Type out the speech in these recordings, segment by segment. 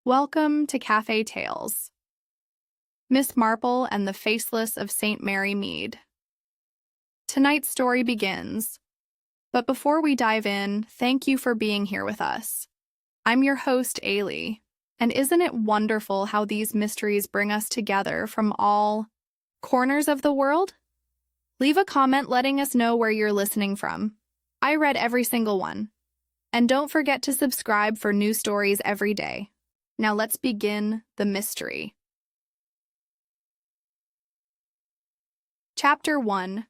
Welcome to Cafe Tales. Miss Marple and the Faceless of St. Mead. Tonight's story begins, but before we dive in, thank you for being here with us. I'm your host, Ailey, and isn't it wonderful how these mysteries bring us together from all corners of the world? Leave a comment letting us know where you're listening from. I read every single one. And don't forget to subscribe for new stories every day. Now let's begin the mystery. Chapter 1.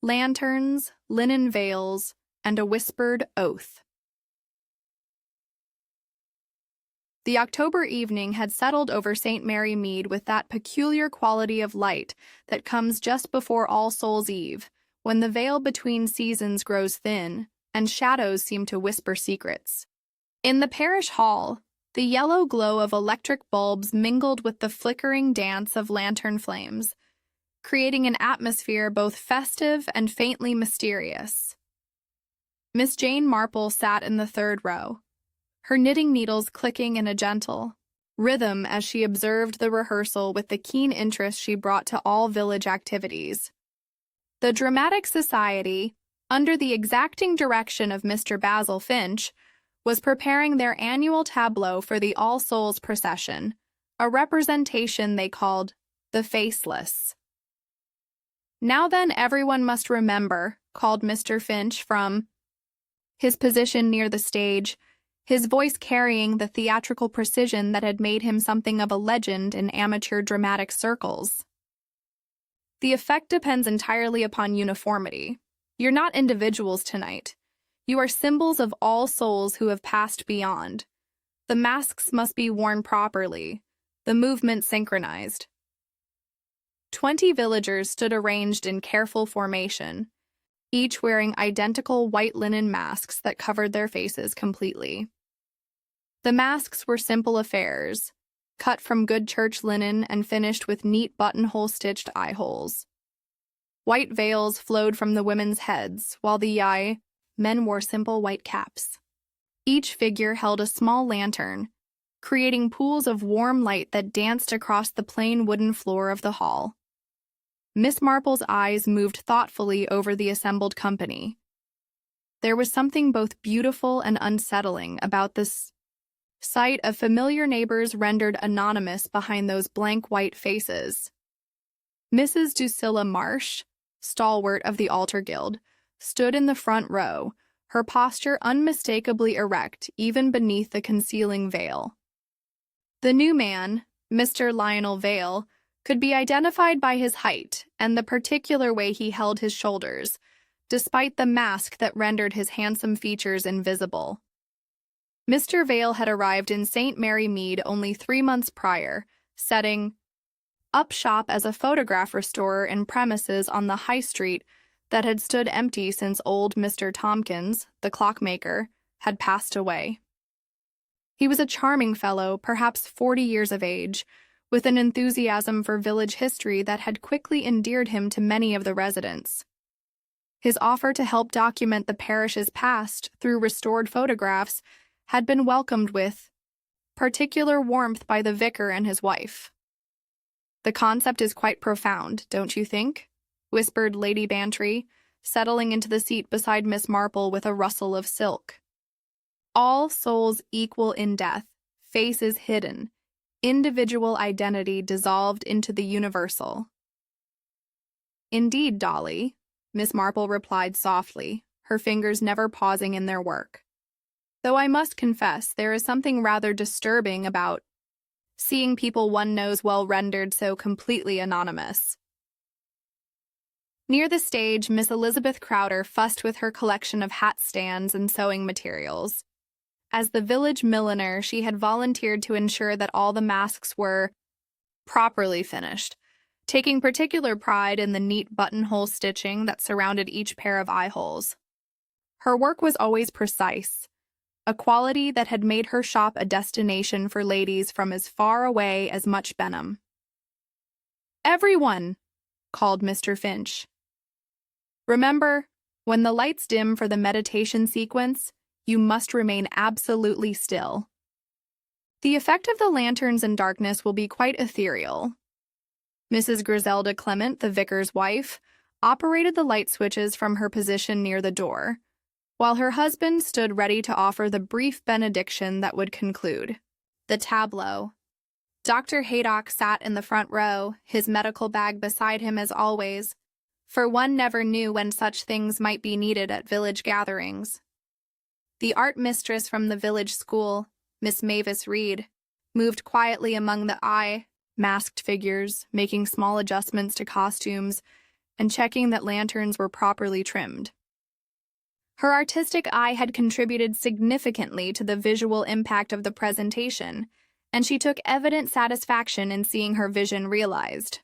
Lanterns, Linen Veils, and a Whispered Oath. The October evening had settled over St. Mead with that peculiar quality of light that comes just before All Souls' Eve, when the veil between seasons grows thin and shadows seem to whisper secrets. In the parish hall, the yellow glow of electric bulbs mingled with the flickering dance of lantern flames, creating an atmosphere both festive and faintly mysterious. Miss Jane Marple sat in the third row, her knitting needles clicking in a gentle rhythm as she observed the rehearsal with the keen interest she brought to all village activities. The Dramatic Society, under the exacting direction of Mr. Basil Finch, was preparing their annual tableau for the All Souls procession, a representation they called the Faceless. "Now then, everyone must remember," called Mr. Finch from his position near the stage, his voice carrying the theatrical precision that had made him something of a legend in amateur dramatic circles. "The effect depends entirely upon uniformity. You're not individuals tonight. You are symbols of all souls who have passed beyond. The masks must be worn properly, the movement synchronized." 20 villagers stood arranged in careful formation, each wearing identical white linen masks that covered their faces completely. The masks were simple affairs, cut from good church linen and finished with neat buttonhole-stitched eyeholes. White veils flowed from the women's heads, while the men wore simple white caps. Each figure held a small lantern, creating pools of warm light that danced across the plain wooden floor of the hall. Miss Marple's eyes moved thoughtfully over the assembled company. There was something both beautiful and unsettling about this sight of familiar neighbors rendered anonymous behind those blank white faces. Mrs. Drusilla Marsh, stalwart of the Altar Guild, stood in the front row, her posture unmistakably erect even beneath the concealing veil. The new man, Mr. Lionel Vale, could be identified by his height and the particular way he held his shoulders, despite the mask that rendered his handsome features invisible. Mr. Vale had arrived in St. Mead only 3 months prior, setting up shop as a photograph restorer in premises on the High Street that had stood empty since old Mr. Tompkins, the clockmaker, had passed away. He was a charming fellow, perhaps 40 years of age, with an enthusiasm for village history that had quickly endeared him to many of the residents. His offer to help document the parish's past through restored photographs had been welcomed with particular warmth by the vicar and his wife. "The concept is quite profound, don't you think?" whispered Lady Bantry, settling into the seat beside Miss Marple with a rustle of silk. "All souls equal in death, faces hidden, individual identity dissolved into the universal." "Indeed, Dolly," Miss Marple replied softly, her fingers never pausing in their work. "Though I must confess there is something rather disturbing about seeing people one knows well rendered so completely anonymous." Near the stage, Miss Elizabeth Crowder fussed with her collection of hat stands and sewing materials. As the village milliner, she had volunteered to ensure that all the masks were properly finished, taking particular pride in the neat buttonhole stitching that surrounded each pair of eyeholes. Her work was always precise, a quality that had made her shop a destination for ladies from as far away as Much Benham. "Everyone!" called Mr. Finch. "Remember, when the lights dim for the meditation sequence, you must remain absolutely still." The effect of the lanterns in darkness will be quite ethereal. Mrs. Griselda Clement, the vicar's wife, operated the light switches from her position near the door, while her husband stood ready to offer the brief benediction that would conclude. The tableau. Dr. Haydock sat in the front row, his medical bag beside him as always, for one never knew when such things might be needed at village gatherings. The art mistress from the village school, Miss Mavis Reed, moved quietly among the masked figures, making small adjustments to costumes and checking that lanterns were properly trimmed. Her artistic eye had contributed significantly to the visual impact of the presentation, and she took evident satisfaction in seeing her vision realized.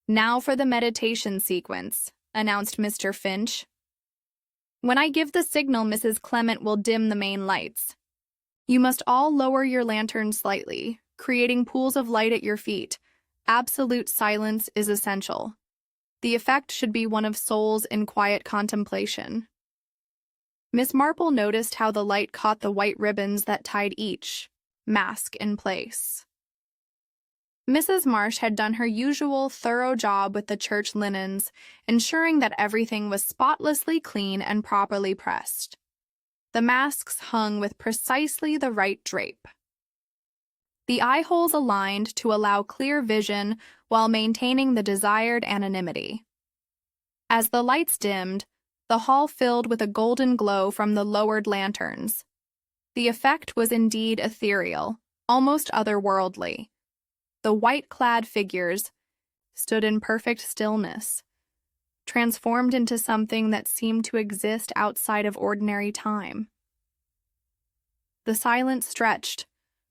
"Now for the meditation sequence," announced Mr. Finch. "When I give the signal, Mrs. Clement will dim the main lights. You must all lower your lanterns slightly, creating pools of light at your feet. Absolute silence is essential. The effect should be one of souls in quiet contemplation." Miss Marple noticed how the light caught the white ribbons that tied each mask in place. Mrs. Marsh had done her usual thorough job with the church linens, ensuring that everything was spotlessly clean and properly pressed. The masks hung with precisely the right drape. The eye holes aligned to allow clear vision while maintaining the desired anonymity. As the lights dimmed, the hall filled with a golden glow from the lowered lanterns. The effect was indeed ethereal, almost otherworldly. The white-clad figures stood in perfect stillness, transformed into something that seemed to exist outside of ordinary time. The silence stretched,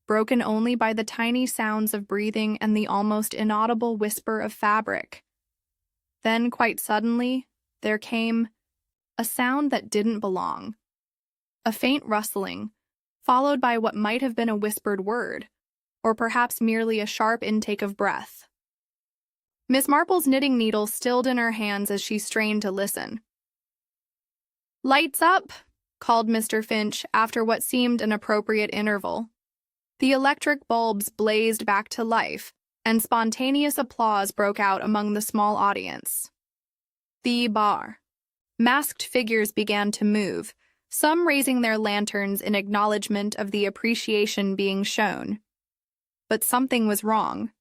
broken only by the tiny sounds of breathing and the almost inaudible whisper of fabric. Then, quite suddenly, there came a sound that didn't belong. A faint rustling, followed by what might have been a whispered word, or perhaps merely a sharp intake of breath. Miss Marple's knitting needle stilled in her hands as she strained to listen. "Lights up!" called Mr. Finch after what seemed an appropriate interval. The electric bulbs blazed back to life, and spontaneous applause broke out among the small audience. The bar. Masked figures began to move, some raising their lanterns in acknowledgement of the appreciation being shown. But something was wrong.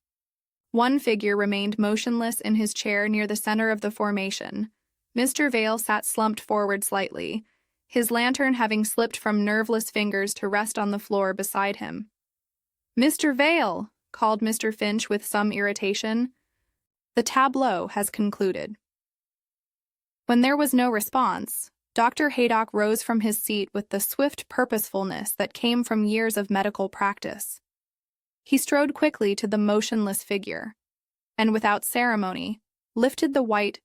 One figure remained motionless in his chair near the center of the formation. Mr. Vale sat slumped forward slightly, his lantern having slipped from nerveless fingers to rest on the floor beside him. "Mr. Vale," called Mr. Finch with some irritation, "the tableau has concluded." When there was no response, Dr. Haydock rose from his seat with the swift purposefulness that came from years of medical practice. He strode quickly to the motionless figure, and without ceremony, lifted the white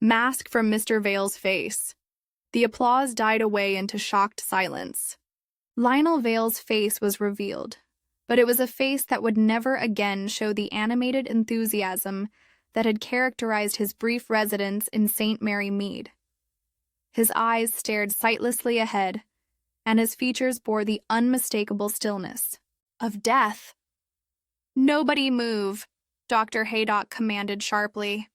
mask from Mr. Vale's face. The applause died away into shocked silence. Lionel Vale's face was revealed, but it was a face that would never again show the animated enthusiasm that had characterized his brief residence in St. Mary Mead. His eyes stared sightlessly ahead, and his features bore the unmistakable stillness of death. "Nobody move," Dr. Haydock commanded sharply.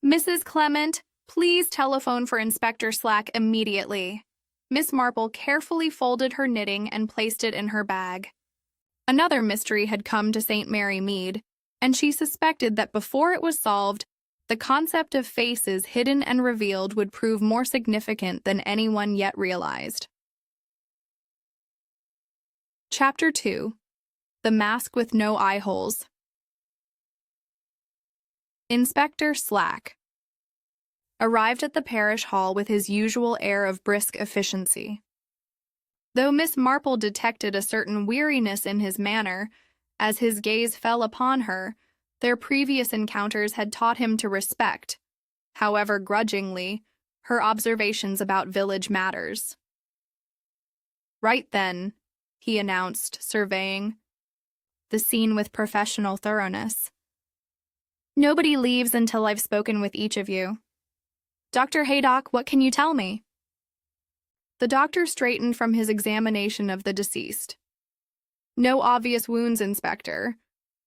"Mrs. Clement, please telephone for Inspector Slack immediately." Miss Marple carefully folded her knitting and placed it in her bag. Another mystery had come to St. Mary Mead, and she suspected that before it was solved, the concept of faces hidden and revealed would prove more significant than anyone yet realized. Chapter 2. The Mask with No Eye Holes. Inspector Slack arrived at the parish hall with his usual air of brisk efficiency. Though Miss Marple detected a certain weariness in his manner, as his gaze fell upon her, their previous encounters had taught him to respect, however grudgingly, her observations about village matters. "Right then," he announced, surveying the scene with professional thoroughness. "Nobody leaves until I've spoken with each of you. Dr. Haydock, what can you tell me?" The doctor straightened from his examination of the deceased. No obvious wounds, Inspector.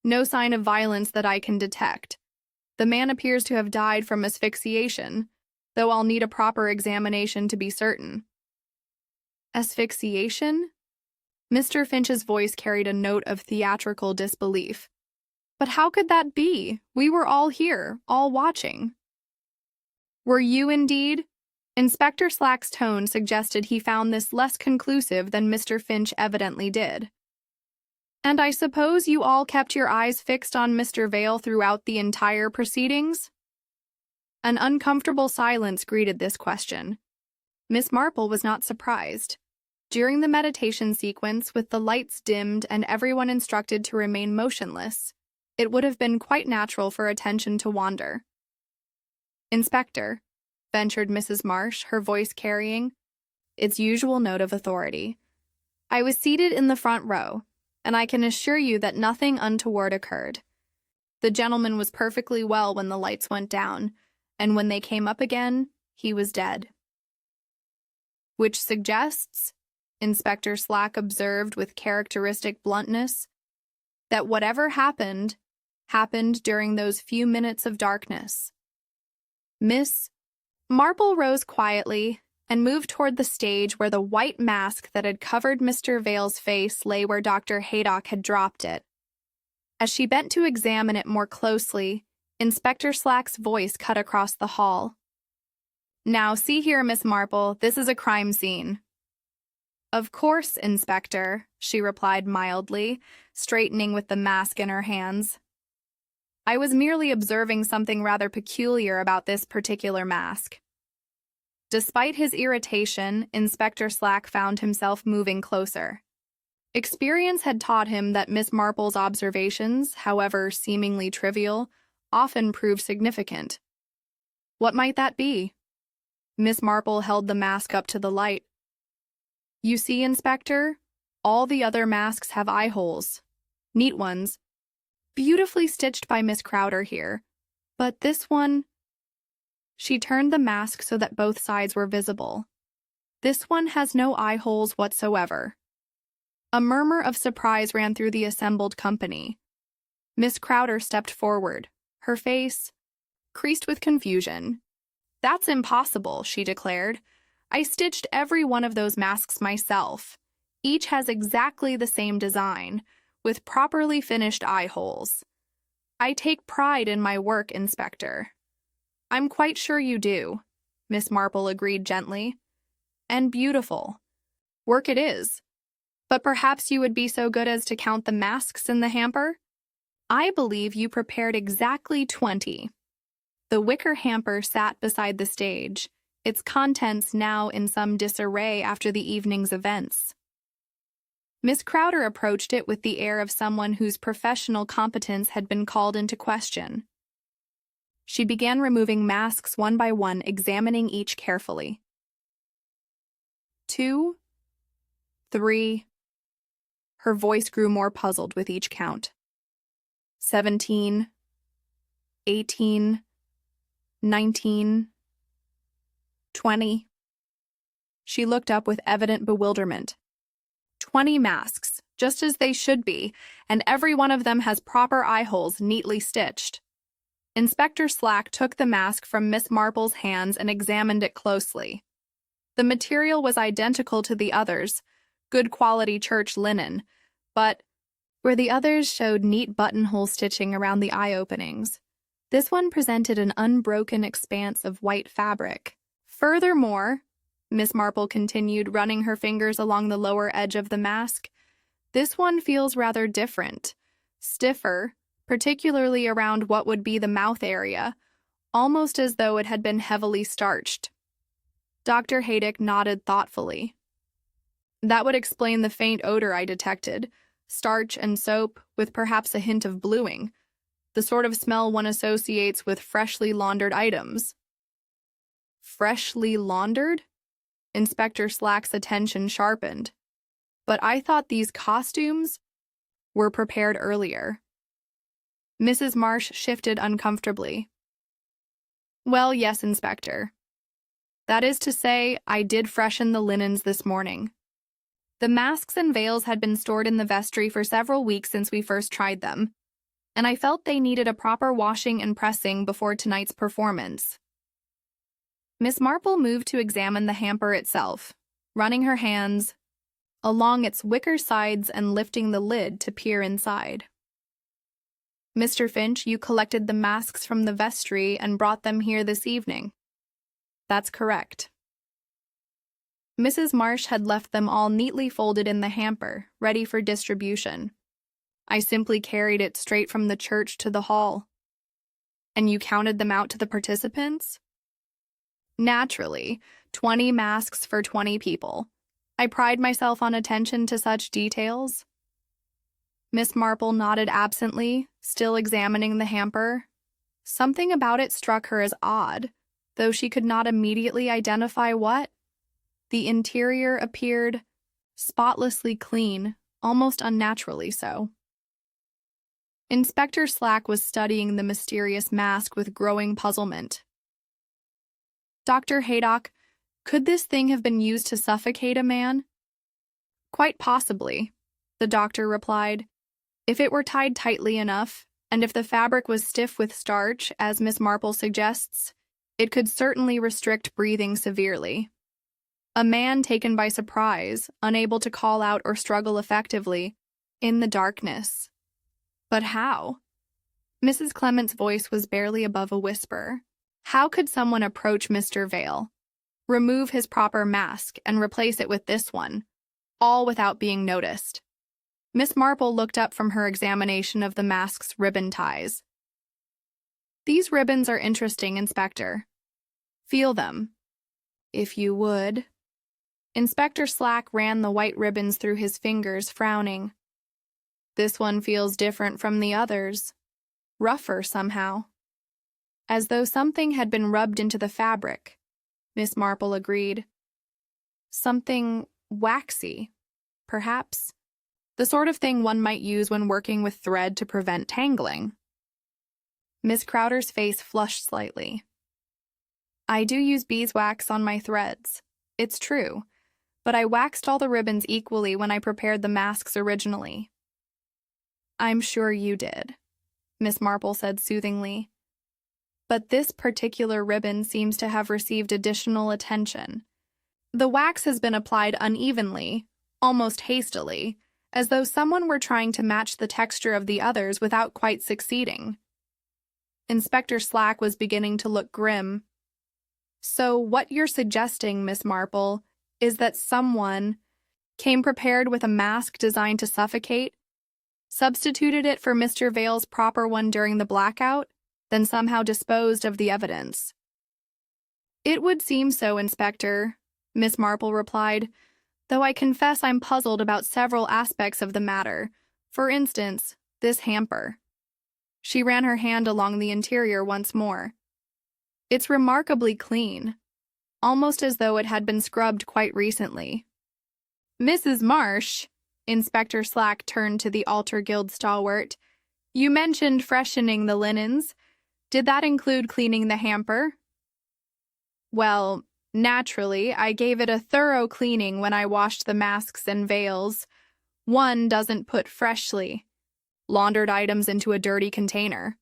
No sign of violence that I can detect. The man appears to have died from asphyxiation, though I'll need a proper examination to be certain. Asphyxiation? Mr. Finch's voice carried a note of theatrical disbelief. But how could that be? We were all here, all watching. Were you indeed? Inspector Slack's tone suggested he found this less conclusive than Mr. Finch evidently did. And I suppose you all kept your eyes fixed on Mr. Vale throughout the entire proceedings? An uncomfortable silence greeted this question. Miss Marple was not surprised. During the meditation sequence, with the lights dimmed and everyone instructed to remain motionless, it would have been quite natural for attention to wander. Inspector, ventured Mrs. Marsh, her voice carrying its usual note of authority. I was seated in the front row, and I can assure you that nothing untoward occurred. The gentleman was perfectly well when the lights went down, and when they came up again, he was dead. Which suggests, Inspector Slack observed with characteristic bluntness, that whatever happened during those few minutes of darkness. Miss Marple rose quietly and moved toward the stage where the white mask that had covered Mr. Vale's face lay where Dr. Haydock had dropped it. As she bent to examine it more closely, Inspector Slack's voice cut across the hall. Now, see here, Miss Marple, this is a crime scene. Of course, Inspector, she replied mildly, straightening with the mask in her hands. I was merely observing something rather peculiar about this particular mask. Despite his irritation, Inspector Slack found himself moving closer. Experience had taught him that Miss Marple's observations, however seemingly trivial, often proved significant. What might that be? Miss Marple held the mask up to the light. You see, Inspector, all the other masks have eye holes. Neat ones. Beautifully stitched by Miss Crowder here. But this one... She turned the mask so that both sides were visible. This one has no eye holes whatsoever. A murmur of surprise ran through the assembled company. Miss Crowder stepped forward, her face creased with confusion. That's impossible, she declared. I stitched every one of those masks myself. Each has exactly the same design, with properly finished eye holes. I take pride in my work, Inspector. I'm quite sure you do, Miss Marple agreed gently. And beautiful. Work it is. But perhaps you would be so good as to count the masks in the hamper? I believe you prepared exactly 20. The wicker hamper sat beside the stage, its contents now in some disarray after the evening's events. Miss Crowder approached it with the air of someone whose professional competence had been called into question. She began removing masks one by one, examining each carefully. 2, 3. Her voice grew more puzzled with each count. 17, 18, 19, 20. She looked up with evident bewilderment. 20 masks, just as they should be, and every one of them has proper eye holes neatly stitched. Inspector Slack took the mask from Miss Marple's hands and examined it closely. The material was identical to the others, good quality church linen, but where the others showed neat buttonhole stitching around the eye openings, this one presented an unbroken expanse of white fabric. Furthermore, Miss Marple continued, running her fingers along the lower edge of the mask, this one feels rather different, stiffer, particularly around what would be the mouth area, almost as though it had been heavily starched. Dr. Haydock nodded thoughtfully. That would explain the faint odor I detected, starch and soap, with perhaps a hint of bluing, the sort of smell one associates with freshly laundered items. Freshly laundered? Inspector Slack's attention sharpened. But I thought these costumes were prepared earlier. Mrs. Marsh shifted uncomfortably. Well, yes, Inspector. That is to say, I did freshen the linens this morning. The masks and veils had been stored in the vestry for several weeks since we first tried them, and I felt they needed a proper washing and pressing before tonight's performance. Miss Marple moved to examine the hamper itself, running her hands along its wicker sides and lifting the lid to peer inside. "Mr. Finch, you collected the masks from the vestry and brought them here this evening." "That's correct." Mrs. Marsh had left them all neatly folded in the hamper, ready for distribution. "I simply carried it straight from the church to the hall." "And you counted them out to the participants?" "Naturally, 20 masks for 20 people. I pride myself on attention to such details." Miss Marple nodded absently, still examining the hamper. Something about it struck her as odd, though she could not immediately identify what. The interior appeared spotlessly clean, almost unnaturally so. Inspector Slack was studying the mysterious mask with growing puzzlement. "Dr. Haydock, could this thing have been used to suffocate a man?" "Quite possibly," the doctor replied. "If it were tied tightly enough, and if the fabric was stiff with starch, as Miss Marple suggests, it could certainly restrict breathing severely. A man taken by surprise, unable to call out or struggle effectively, in the darkness. But how?" Mrs. Clement's voice was barely above a whisper. How could someone approach Mr. Vale, remove his proper mask, and replace it with this one, all without being noticed? Miss Marple looked up from her examination of the mask's ribbon ties. "These ribbons are interesting, Inspector. Feel them, if you would." Inspector Slack ran the white ribbons through his fingers, frowning. "This one feels different from the others. Rougher, somehow." "As though something had been rubbed into the fabric," Miss Marple agreed. "Something waxy, perhaps. The sort of thing one might use when working with thread to prevent tangling." Miss Crowder's face flushed slightly. "I do use beeswax on my threads, it's true, but I waxed all the ribbons equally when I prepared the masks originally." "I'm sure you did," Miss Marple said soothingly. "But this particular ribbon seems to have received additional attention. The wax has been applied unevenly, almost hastily, as though someone were trying to match the texture of the others without quite succeeding." Inspector Slack was beginning to look grim. "So what you're suggesting, Miss Marple, is that someone came prepared with a mask designed to suffocate, substituted it for Mr. Vale's proper one during the blackout, then somehow disposed of the evidence." "It would seem so, Inspector," Miss Marple replied, "though I confess I'm puzzled about several aspects of the matter. For instance, this hamper." She ran her hand along the interior once more. "It's remarkably clean, almost as though it had been scrubbed quite recently." "Mrs. Marsh," Inspector Slack turned to the Altar Guild stalwart, "you mentioned freshening the linens. Did that include cleaning the hamper?" "Well, naturally, I gave it a thorough cleaning when I washed the masks and veils. One doesn't put freshly laundered items into a dirty container."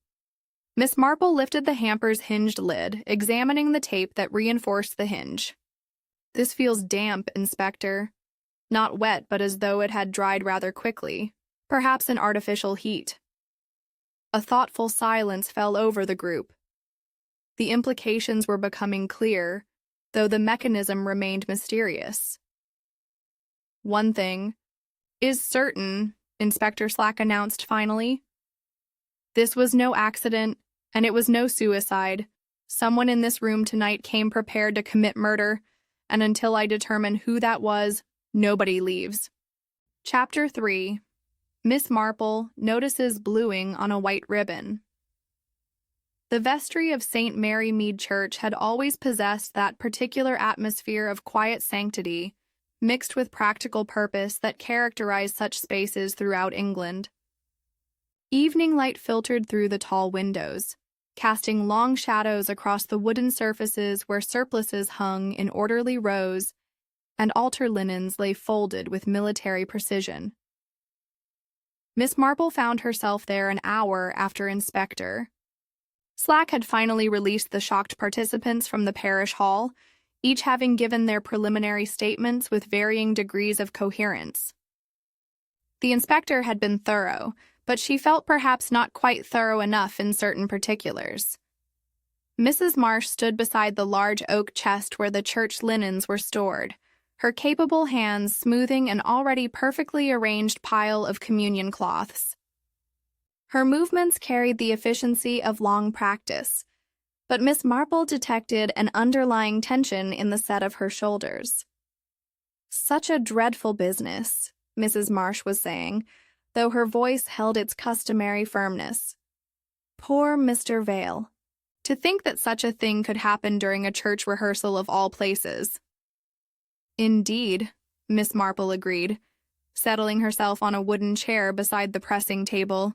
Miss Marple lifted the hamper's hinged lid, examining the tape that reinforced the hinge. "This feels damp, Inspector. Not wet, but as though it had dried rather quickly. Perhaps an artificial heat." A thoughtful silence fell over the group. The implications were becoming clear, though the mechanism remained mysterious. "One thing is certain," Inspector Slack announced finally. "This was no accident, and it was no suicide. Someone in this room tonight came prepared to commit murder, and until I determine who that was, nobody leaves." Chapter 3. Miss Marple notices bluing on a white ribbon. The vestry of St. Mary Mead Church had always possessed that particular atmosphere of quiet sanctity, mixed with practical purpose, that characterized such spaces throughout England. Evening light filtered through the tall windows, casting long shadows across the wooden surfaces where surplices hung in orderly rows and altar linens lay folded with military precision. Miss Marple found herself there an hour after Inspector Slack had finally released the shocked participants from the parish hall, each having given their preliminary statements with varying degrees of coherence. The inspector had been thorough, but she felt perhaps not quite thorough enough in certain particulars. Mrs. Marsh stood beside the large oak chest where the church linens were stored, her capable hands smoothing an already perfectly arranged pile of communion cloths. Her movements carried the efficiency of long practice, but Miss Marple detected an underlying tension in the set of her shoulders. "Such a dreadful business," Mrs. Marsh was saying, though her voice held its customary firmness. "Poor Mr. Vale. To think that such a thing could happen during a church rehearsal of all places." "Indeed," Miss Marple agreed, settling herself on a wooden chair beside the pressing table.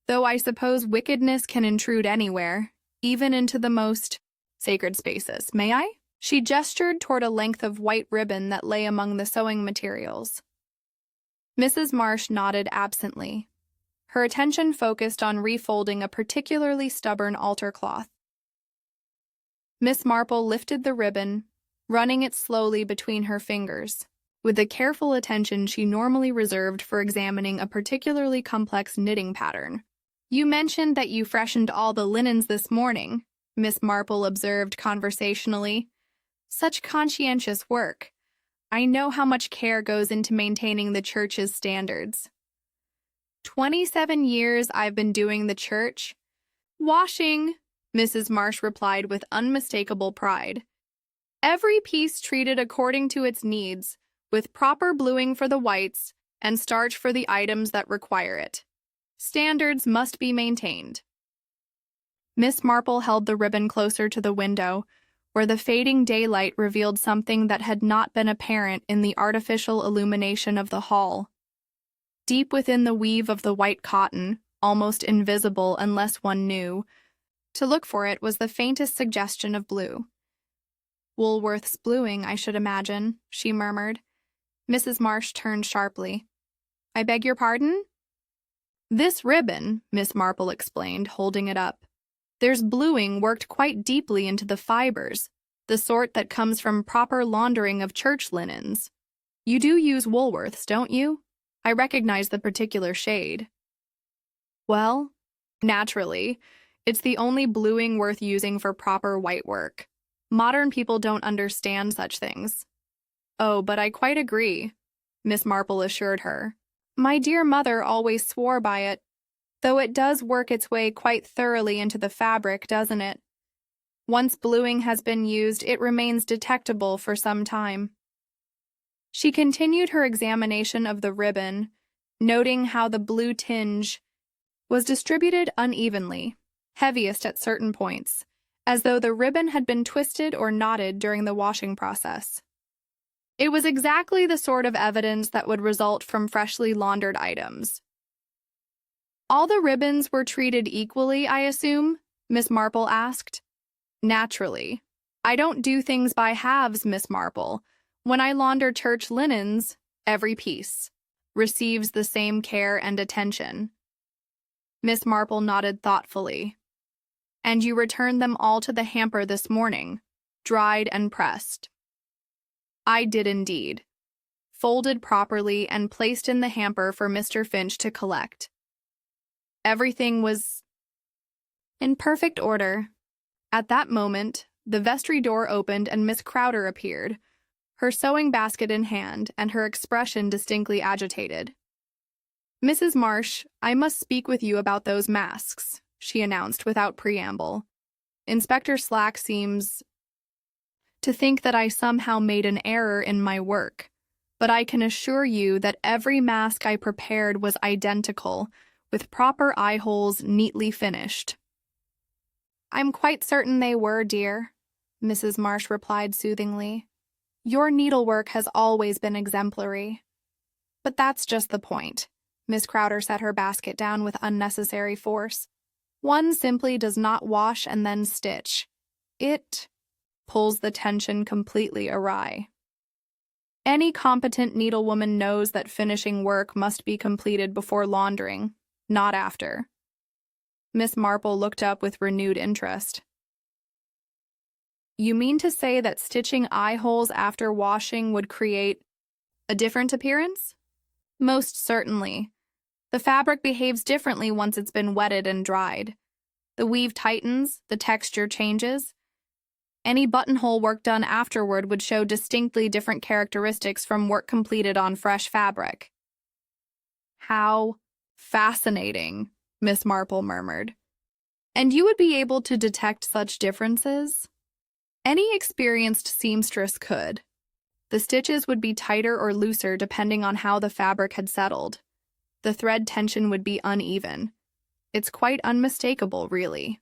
"Though I suppose wickedness can intrude anywhere, even into the most sacred spaces. May I?" She gestured toward a length of white ribbon that lay among the sewing materials. Mrs. Marsh nodded absently, her attention focused on refolding a particularly stubborn altar cloth. Miss Marple lifted the ribbon, running it slowly between her fingers, with the careful attention she normally reserved for examining a particularly complex knitting pattern. "You mentioned that you freshened all the linens this morning," Miss Marple observed conversationally. "Such conscientious work. I know how much care goes into maintaining the church's standards." 27 years I've been doing the church. Washing," Mrs. Marsh replied with unmistakable pride. "Every piece treated according to its needs, with proper bluing for the whites and starch for the items that require it. Standards must be maintained." Miss Marple held the ribbon closer to the window, where the fading daylight revealed something that had not been apparent in the artificial illumination of the hall. Deep within the weave of the white cotton, almost invisible unless one knew, to look for it was the faintest suggestion of blue. "Woolworth's bluing, I should imagine," she murmured. Mrs. Marsh turned sharply. "I beg your pardon?" "This ribbon," Miss Marple explained, holding it up. "There's bluing worked quite deeply into the fibers, the sort that comes from proper laundering of church linens. You do use Woolworth's, don't you? I recognize the particular shade." "Well, naturally, it's the only bluing worth using for proper white work. Modern people don't understand such things." "Oh, but I quite agree," Miss Marple assured her. "My dear mother always swore by it, though it does work its way quite thoroughly into the fabric, doesn't it? Once bluing has been used, it remains detectable for some time." She continued her examination of the ribbon, noting how the blue tinge was distributed unevenly, heaviest at certain points, as though the ribbon had been twisted or knotted during the washing process. It was exactly the sort of evidence that would result from freshly laundered items. "All the ribbons were treated equally, I assume?" Miss Marple asked. "Naturally. I don't do things by halves, Miss Marple. When I launder church linens, every piece receives the same care and attention." Miss Marple nodded thoughtfully. "And you returned them all to the hamper this morning, dried and pressed?" "I did indeed. Folded properly and placed in the hamper for Mr. Finch to collect. Everything was in perfect order." At that moment, the vestry door opened and Miss Crowder appeared, her sewing basket in hand and her expression distinctly agitated. "Mrs. Marsh, I must speak with you about those masks," she announced without preamble. "Inspector Slack seems to think that I somehow made an error in my work, but I can assure you that every mask I prepared was identical, with proper eye holes neatly finished." "I'm quite certain they were, dear," Mrs. Marsh replied soothingly. "Your needlework has always been exemplary." "But that's just the point." Miss Crowder set her basket down with unnecessary force. "One simply does not wash and then stitch. It pulls the tension completely awry." Any competent needlewoman knows that finishing work must be completed before laundering, not after. Miss Marple looked up with renewed interest. You mean to say that stitching eye holes after washing would create a different appearance? Most certainly. The fabric behaves differently once it's been wetted and dried. The weave tightens, the texture changes. Any buttonhole work done afterward would show distinctly different characteristics from work completed on fresh fabric. How fascinating, Miss Marple murmured. And you would be able to detect such differences? Any experienced seamstress could. The stitches would be tighter or looser depending on how the fabric had settled. The thread tension would be uneven. It's quite unmistakable, really.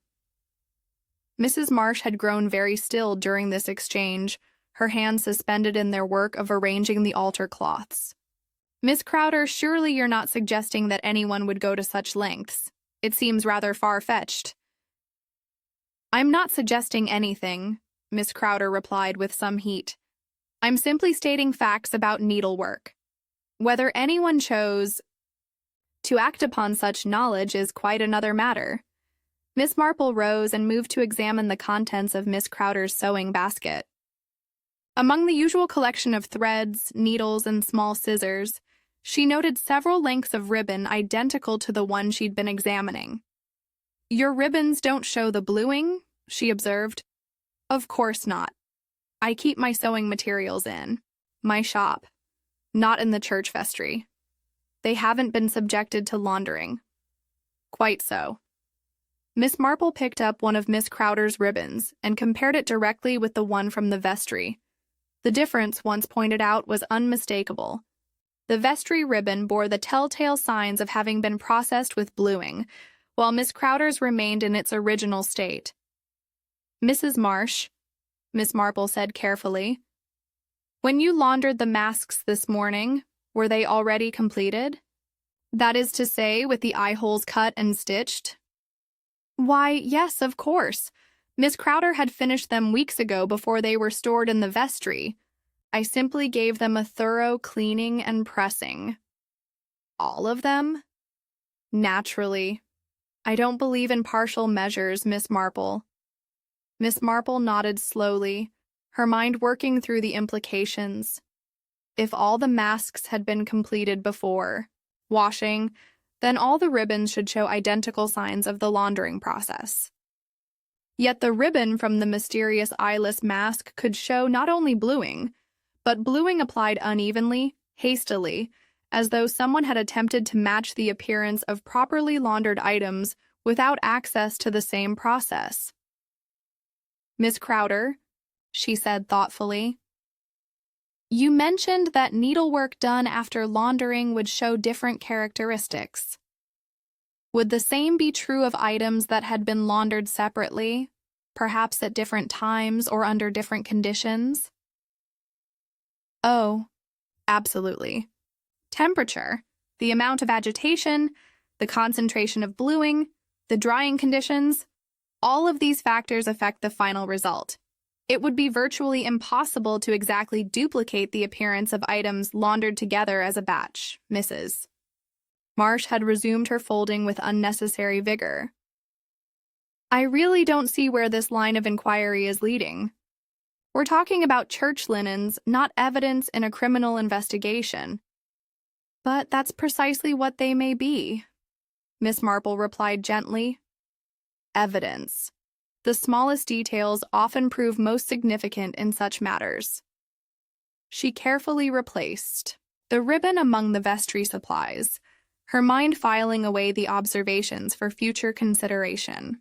Mrs. Marsh had grown very still during this exchange, her hands suspended in their work of arranging the altar cloths. Miss Crowder, surely you're not suggesting that anyone would go to such lengths. It seems rather far-fetched. I'm not suggesting anything, Miss Crowder replied with some heat. I'm simply stating facts about needlework. Whether anyone chose to act upon such knowledge is quite another matter. Miss Marple rose and moved to examine the contents of Miss Crowder's sewing basket. Among the usual collection of threads, needles, and small scissors, she noted several lengths of ribbon identical to the one she'd been examining. Your ribbons don't show the bluing, she observed. Of course not. I keep my sewing materials in my shop, not in the church vestry. They haven't been subjected to laundering. Quite so. Miss Marple picked up one of Miss Crowder's ribbons and compared it directly with the one from the vestry. The difference, once pointed out, was unmistakable. The vestry ribbon bore the telltale signs of having been processed with bluing, while Miss Crowder's remained in its original state. Mrs. Marsh, Miss Marple said carefully, when you laundered the masks this morning, were they already completed? That is to say, with the eye holes cut and stitched? Why, yes, of course. Miss Crowder had finished them weeks ago before they were stored in the vestry. I simply gave them a thorough cleaning and pressing. All of them? Naturally. I don't believe in partial measures, Miss Marple. Miss Marple nodded slowly, her mind working through the implications. If all the masks had been completed before washing, then all the ribbons should show identical signs of the laundering process. Yet the ribbon from the mysterious eyeless mask could show not only bluing, but bluing applied unevenly, hastily, as though someone had attempted to match the appearance of properly laundered items without access to the same process. Miss Crowder, she said thoughtfully, you mentioned that needlework done after laundering would show different characteristics. Would the same be true of items that had been laundered separately, perhaps at different times or under different conditions? Oh, absolutely. Temperature, the amount of agitation, the concentration of bluing, the drying conditions, all of these factors affect the final result. It would be virtually impossible to exactly duplicate the appearance of items laundered together as a batch, Mrs. Marsh had resumed her folding with unnecessary vigor. I really don't see where this line of inquiry is leading. We're talking about church linens, not evidence in a criminal investigation. But that's precisely what they may be, Miss Marple replied gently. Evidence. The smallest details often prove most significant in such matters. She carefully replaced the ribbon among the vestry supplies, her mind filing away the observations for future consideration.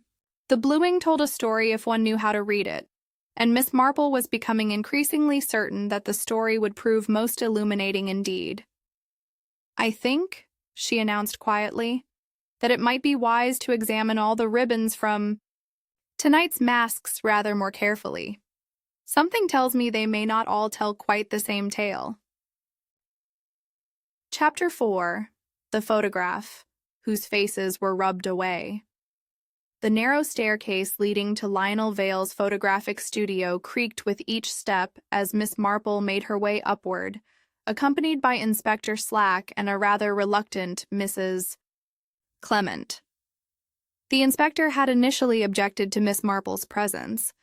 The bluing told a story if one knew how to read it, and Miss Marple was becoming increasingly certain that the story would prove most illuminating indeed. I think, she announced quietly, that it might be wise to examine all the ribbons from tonight's masks rather more carefully. Something tells me they may not all tell quite the same tale. Chapter 4. The Photograph, Whose Faces Were Rubbed Away. The narrow staircase leading to Lionel Vale's photographic studio creaked with each step as Miss Marple made her way upward, accompanied by Inspector Slack and a rather reluctant Mrs. Clement. The inspector had initially objected to Miss Marple's presence,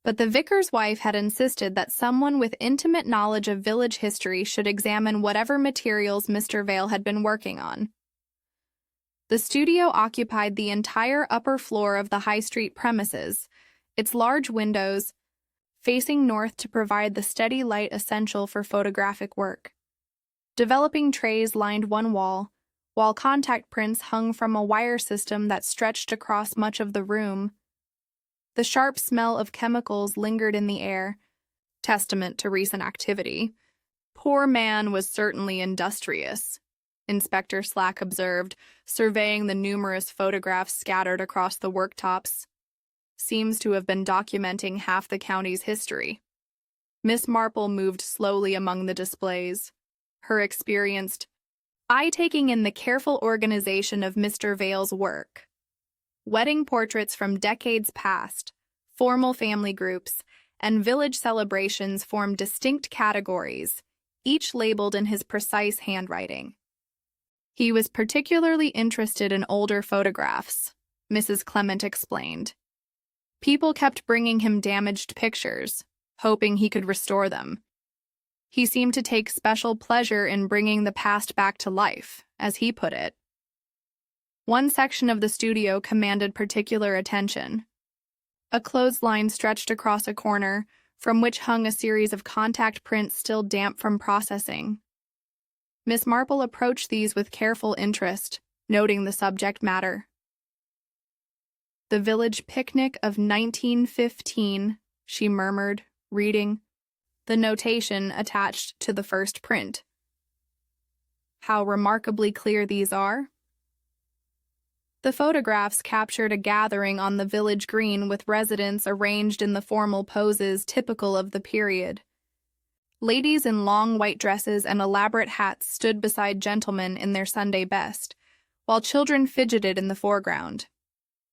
but the vicar's wife had insisted that someone with intimate knowledge of village history should examine whatever materials Mr. Vale had been working on. The studio occupied the entire upper floor of the High Street premises, its large windows facing north to provide the steady light essential for photographic work. Developing trays lined one wall, while contact prints hung from a wire system that stretched across much of the room. The sharp smell of chemicals lingered in the air, testament to recent activity. Poor man was certainly industrious, Inspector Slack observed, surveying the numerous photographs scattered across the worktops. Seems to have been documenting half the county's history. Miss Marple moved slowly among the displays, her experienced eye taking in the careful organization of Mr. Vale's work. Wedding portraits from decades past, formal family groups, and village celebrations formed distinct categories, each labeled in his precise handwriting. He was particularly interested in older photographs, Mrs. Clement explained. People kept bringing him damaged pictures, hoping he could restore them. He seemed to take special pleasure in bringing the past back to life, as he put it. One section of the studio commanded particular attention. A clothesline stretched across a corner, from which hung a series of contact prints still damp from processing. Miss Marple approached these with careful interest, noting the subject matter. "The village picnic of 1915, she murmured, reading the notation attached to the first print. How remarkably clear these are. The photographs captured a gathering on the village green with residents arranged in the formal poses typical of the period. Ladies in long white dresses and elaborate hats stood beside gentlemen in their Sunday best, while children fidgeted in the foreground.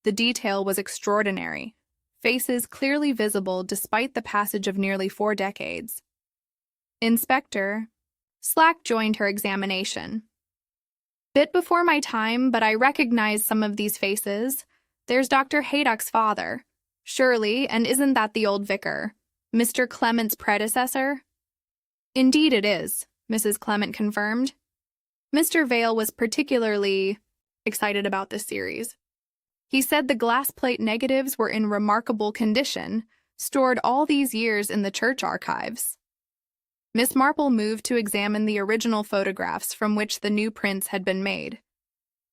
The detail was extraordinary, faces clearly visible despite the passage of nearly 4 decades. Inspector Slack joined her examination. Bit before my time, but I recognize some of these faces. There's Dr. Haydock's father. Surely, and isn't that the old vicar, Mr. Clement's predecessor? Indeed it is, Mrs. Clement confirmed. Mr. Vale was particularly excited about this series. He said the glass plate negatives were in remarkable condition, stored all these years in the church archives. Miss Marple moved to examine the original photographs from which the new prints had been made.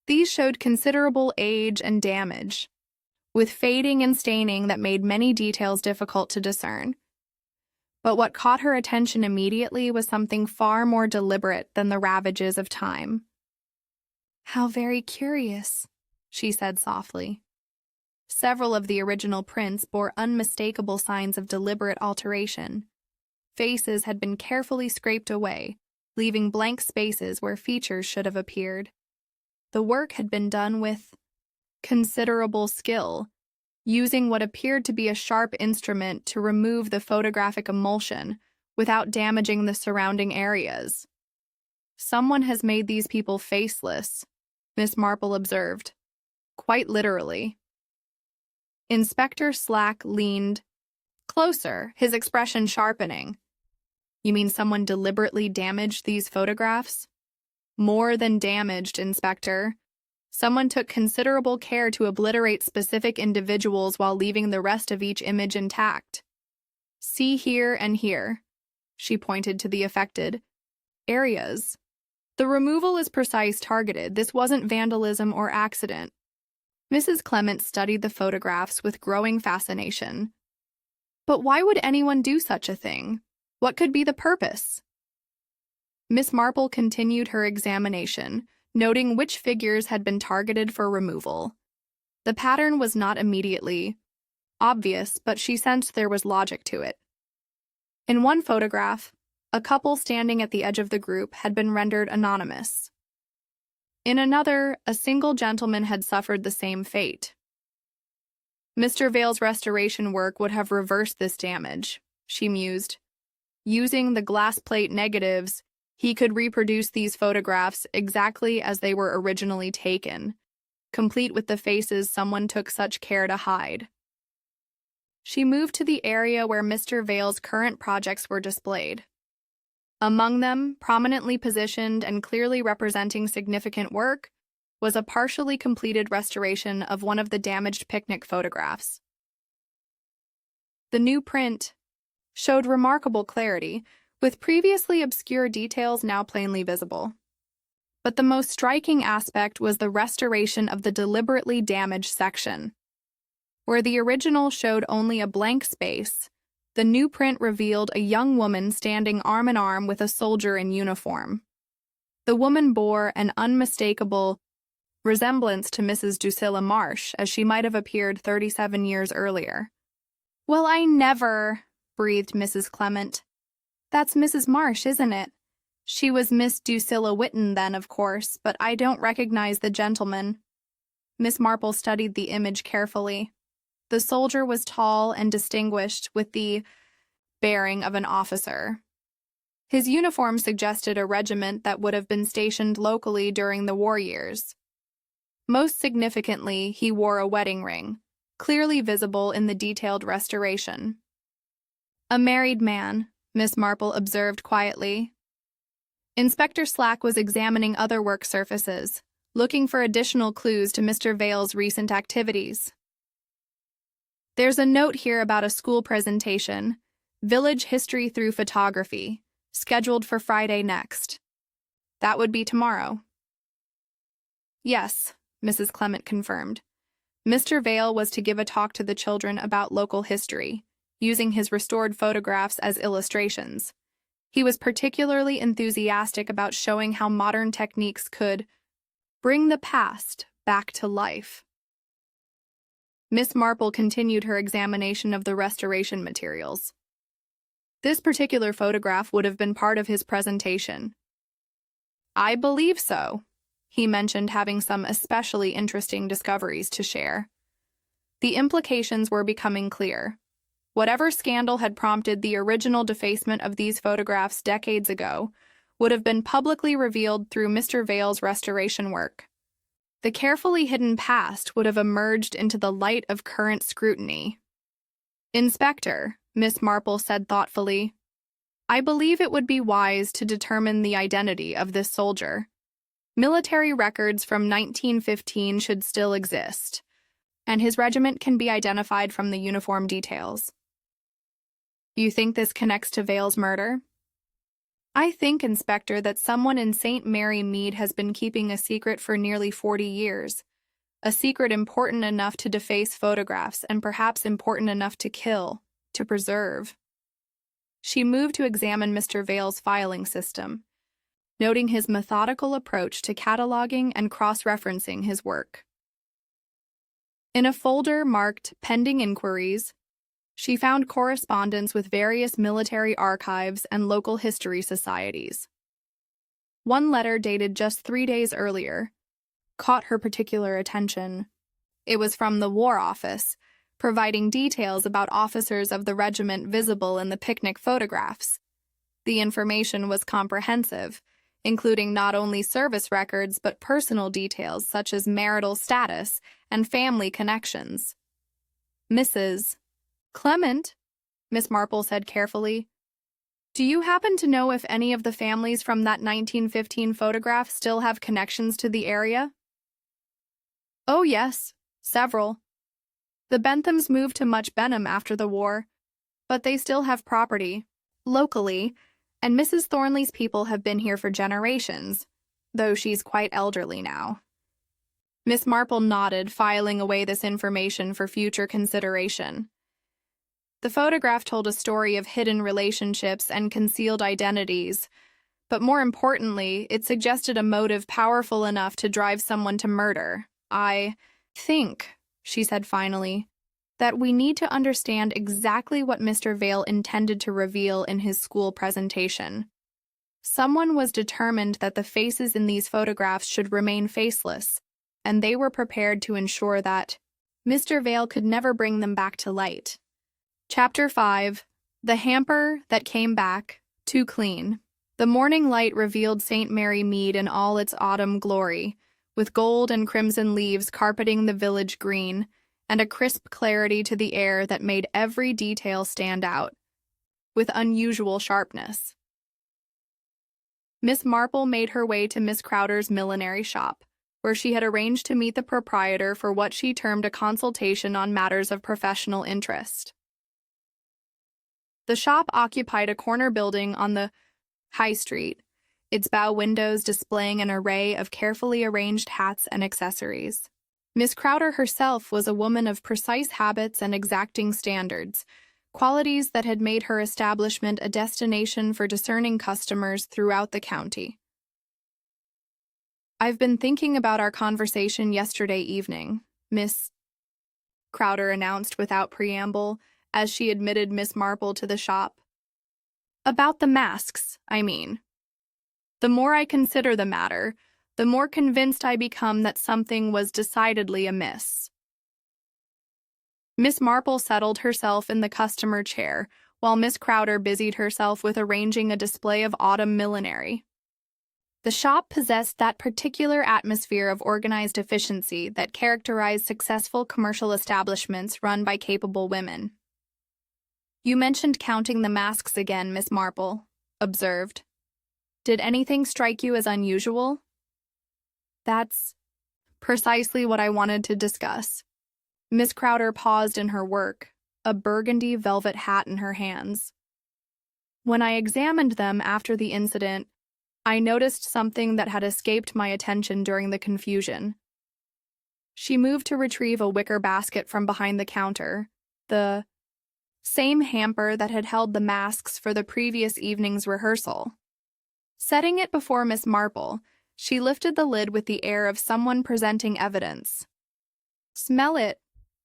These showed considerable age and damage, with fading and staining that made many details difficult to discern. But what caught her attention immediately was something far more deliberate than the ravages of time. "How very curious," she said softly. Several of the original prints bore unmistakable signs of deliberate alteration. Faces had been carefully scraped away, leaving blank spaces where features should have appeared. The work had been done with considerable skill, using what appeared to be a sharp instrument to remove the photographic emulsion without damaging the surrounding areas. "Someone has made these people faceless," Miss Marple observed, quite literally. Inspector Slack leaned closer, his expression sharpening. "You mean someone deliberately damaged these photographs?" "More than damaged, Inspector. Someone took considerable care to obliterate specific individuals while leaving the rest of each image intact. See here and here." She pointed to the affected areas. "The removal is precise, targeted. This wasn't vandalism or accident." Mrs. Clement studied the photographs with growing fascination. "But why would anyone do such a thing? What could be the purpose?" Miss Marple continued her examination, noting which figures had been targeted for removal. The pattern was not immediately obvious, but she sensed there was logic to it. In one photograph, a couple standing at the edge of the group had been rendered anonymous. In another, a single gentleman had suffered the same fate. Mr. Vale's restoration work would have reversed this damage, she mused. Using the glass plate negatives, he could reproduce these photographs exactly as they were originally taken, complete with the faces someone took such care to hide. She moved to the area where Mr. Vale's current projects were displayed. Among them, prominently positioned and clearly representing significant work, was a partially completed restoration of one of the damaged picnic photographs. The new print showed remarkable clarity, with previously obscure details now plainly visible. But the most striking aspect was the restoration of the deliberately damaged section. Where the original showed only a blank space, the new print revealed a young woman standing arm in arm with a soldier in uniform. The woman bore an unmistakable resemblance to Mrs. Drusilla Marsh, as she might have appeared 37 years earlier. "Well, I never," breathed Mrs. Clement. "That's Mrs. Marsh, isn't it? She was Miss Drusilla Whitton then, of course, but I don't recognize the gentleman." Miss Marple studied the image carefully. The soldier was tall and distinguished, with the bearing of an officer. His uniform suggested a regiment that would have been stationed locally during the war years. Most significantly, he wore a wedding ring, clearly visible in the detailed restoration. "A married man," Miss Marple observed quietly. Inspector Slack was examining other work surfaces, looking for additional clues to Mr. Vale's recent activities. "There's a note here about a school presentation, Village History Through Photography, scheduled for Friday next. That would be tomorrow." "Yes," Mrs. Clement confirmed. Mr. Vale was to give a talk to the children about local history, using his restored photographs as illustrations. He was particularly enthusiastic about showing how modern techniques could bring the past back to life. Miss Marple continued her examination of the restoration materials. This particular photograph would have been part of his presentation. "I believe so." He mentioned having some especially interesting discoveries to share. The implications were becoming clear. Whatever scandal had prompted the original defacement of these photographs decades ago would have been publicly revealed through Mr. Vale's restoration work. The carefully hidden past would have emerged into the light of current scrutiny. "Inspector," Miss Marple said thoughtfully, "I believe it would be wise to determine the identity of this soldier. Military records from 1915 should still exist, and his regiment can be identified from the uniform details." "You think this connects to Vale's murder?" "I think, Inspector, that someone in St. Mary Mead has been keeping a secret for nearly 40 years. A secret important enough to deface photographs and perhaps important enough to kill, to preserve." She moved to examine Mr. Vale's filing system, noting his methodical approach to cataloging and cross-referencing his work. In a folder marked Pending Inquiries, she found correspondence with various military archives and local history societies. One letter, dated just 3 days earlier, caught her particular attention. It was from the War Office, providing details about officers of the regiment visible in the picnic photographs. The information was comprehensive, including not only service records but personal details such as marital status and family connections. "Mrs. Clement," Miss Marple said carefully, "do you happen to know if any of the families from that 1915 photograph still have connections to the area?" "Oh yes, several. The Benthams moved to Much Benham after the war, but they still have property, locally, and Mrs. Thornley's people have been here for generations, though she's quite elderly now." Miss Marple nodded, filing away this information for future consideration. The photograph told a story of hidden relationships and concealed identities, but more importantly, it suggested a motive powerful enough to drive someone to murder. "I think," she said finally, "that we need to understand exactly what Mr. Vale intended to reveal in his school presentation. Someone was determined that the faces in these photographs should remain faceless, and they were prepared to ensure that Mr. Vale could never bring them back to light. Chapter 5. The Hamper That Came Back, Too Clean. The morning light revealed St. Mary Mead in all its autumn glory, with gold and crimson leaves carpeting the village green, and a crisp clarity to the air that made every detail stand out, with unusual sharpness. Miss Marple made her way to Miss Crowder's millinery shop, where she had arranged to meet the proprietor for what she termed a consultation on matters of professional interest. The shop occupied a corner building on the High Street, its bow windows displaying an array of carefully arranged hats and accessories. Miss Crowder herself was a woman of precise habits and exacting standards, qualities that had made her establishment a destination for discerning customers throughout the county. "I've been thinking about our conversation yesterday evening," Miss Crowder announced without preamble, as she admitted Miss Marple to the shop. "About the masks, I mean. The more I consider the matter, the more convinced I become that something was decidedly amiss." Miss Marple settled herself in the customer chair, while Miss Crowder busied herself with arranging a display of autumn millinery. The shop possessed that particular atmosphere of organized efficiency that characterized successful commercial establishments run by capable women. "You mentioned counting the masks again, Miss Marple," observed. "Did anything strike you as unusual?" "That's precisely what I wanted to discuss." Miss Crowder paused in her work, a burgundy velvet hat in her hands. "When I examined them after the incident, I noticed something that had escaped my attention during the confusion." She moved to retrieve a wicker basket from behind the counter, the same hamper that had held the masks for the previous evening's rehearsal. Setting it before Miss Marple, she lifted the lid with the air of someone presenting evidence. "Smell it,"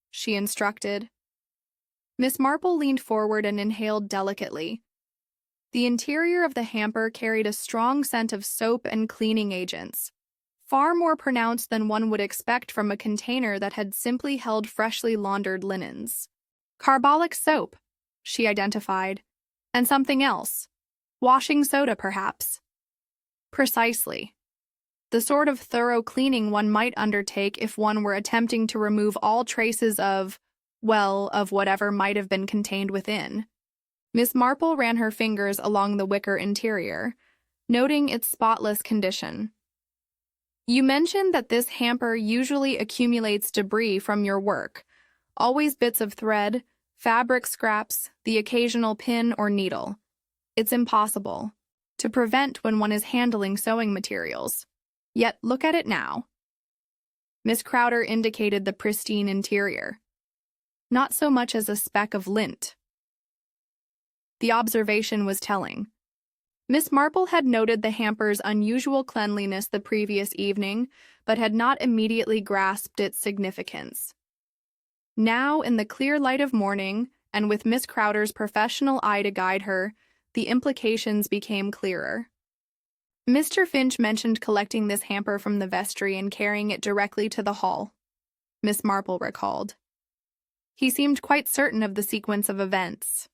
she instructed. Miss Marple leaned forward and inhaled delicately. The interior of the hamper carried a strong scent of soap and cleaning agents, far more pronounced than one would expect from a container that had simply held freshly laundered linens. "Carbolic soap," she identified, "and something else. Washing soda, perhaps." "Precisely. The sort of thorough cleaning one might undertake if one were attempting to remove all traces of whatever might have been contained within." Miss Marple ran her fingers along the wicker interior, noting its spotless condition. "You mentioned that this hamper usually accumulates debris from your work, always bits of thread, fabric scraps, the occasional pin or needle. It's impossible to prevent when one is handling sewing materials. Yet look at it now." Miss Crowder indicated the pristine interior. "Not so much as a speck of lint." The observation was telling. Miss Marple had noted the hamper's unusual cleanliness the previous evening, but had not immediately grasped its significance. Now, in the clear light of morning, and with Miss Crowder's professional eye to guide her, the implications became clearer. "Mr. Finch mentioned collecting this hamper from the vestry and carrying it directly to the hall," Miss Marple recalled. "He seemed quite certain of the sequence of events."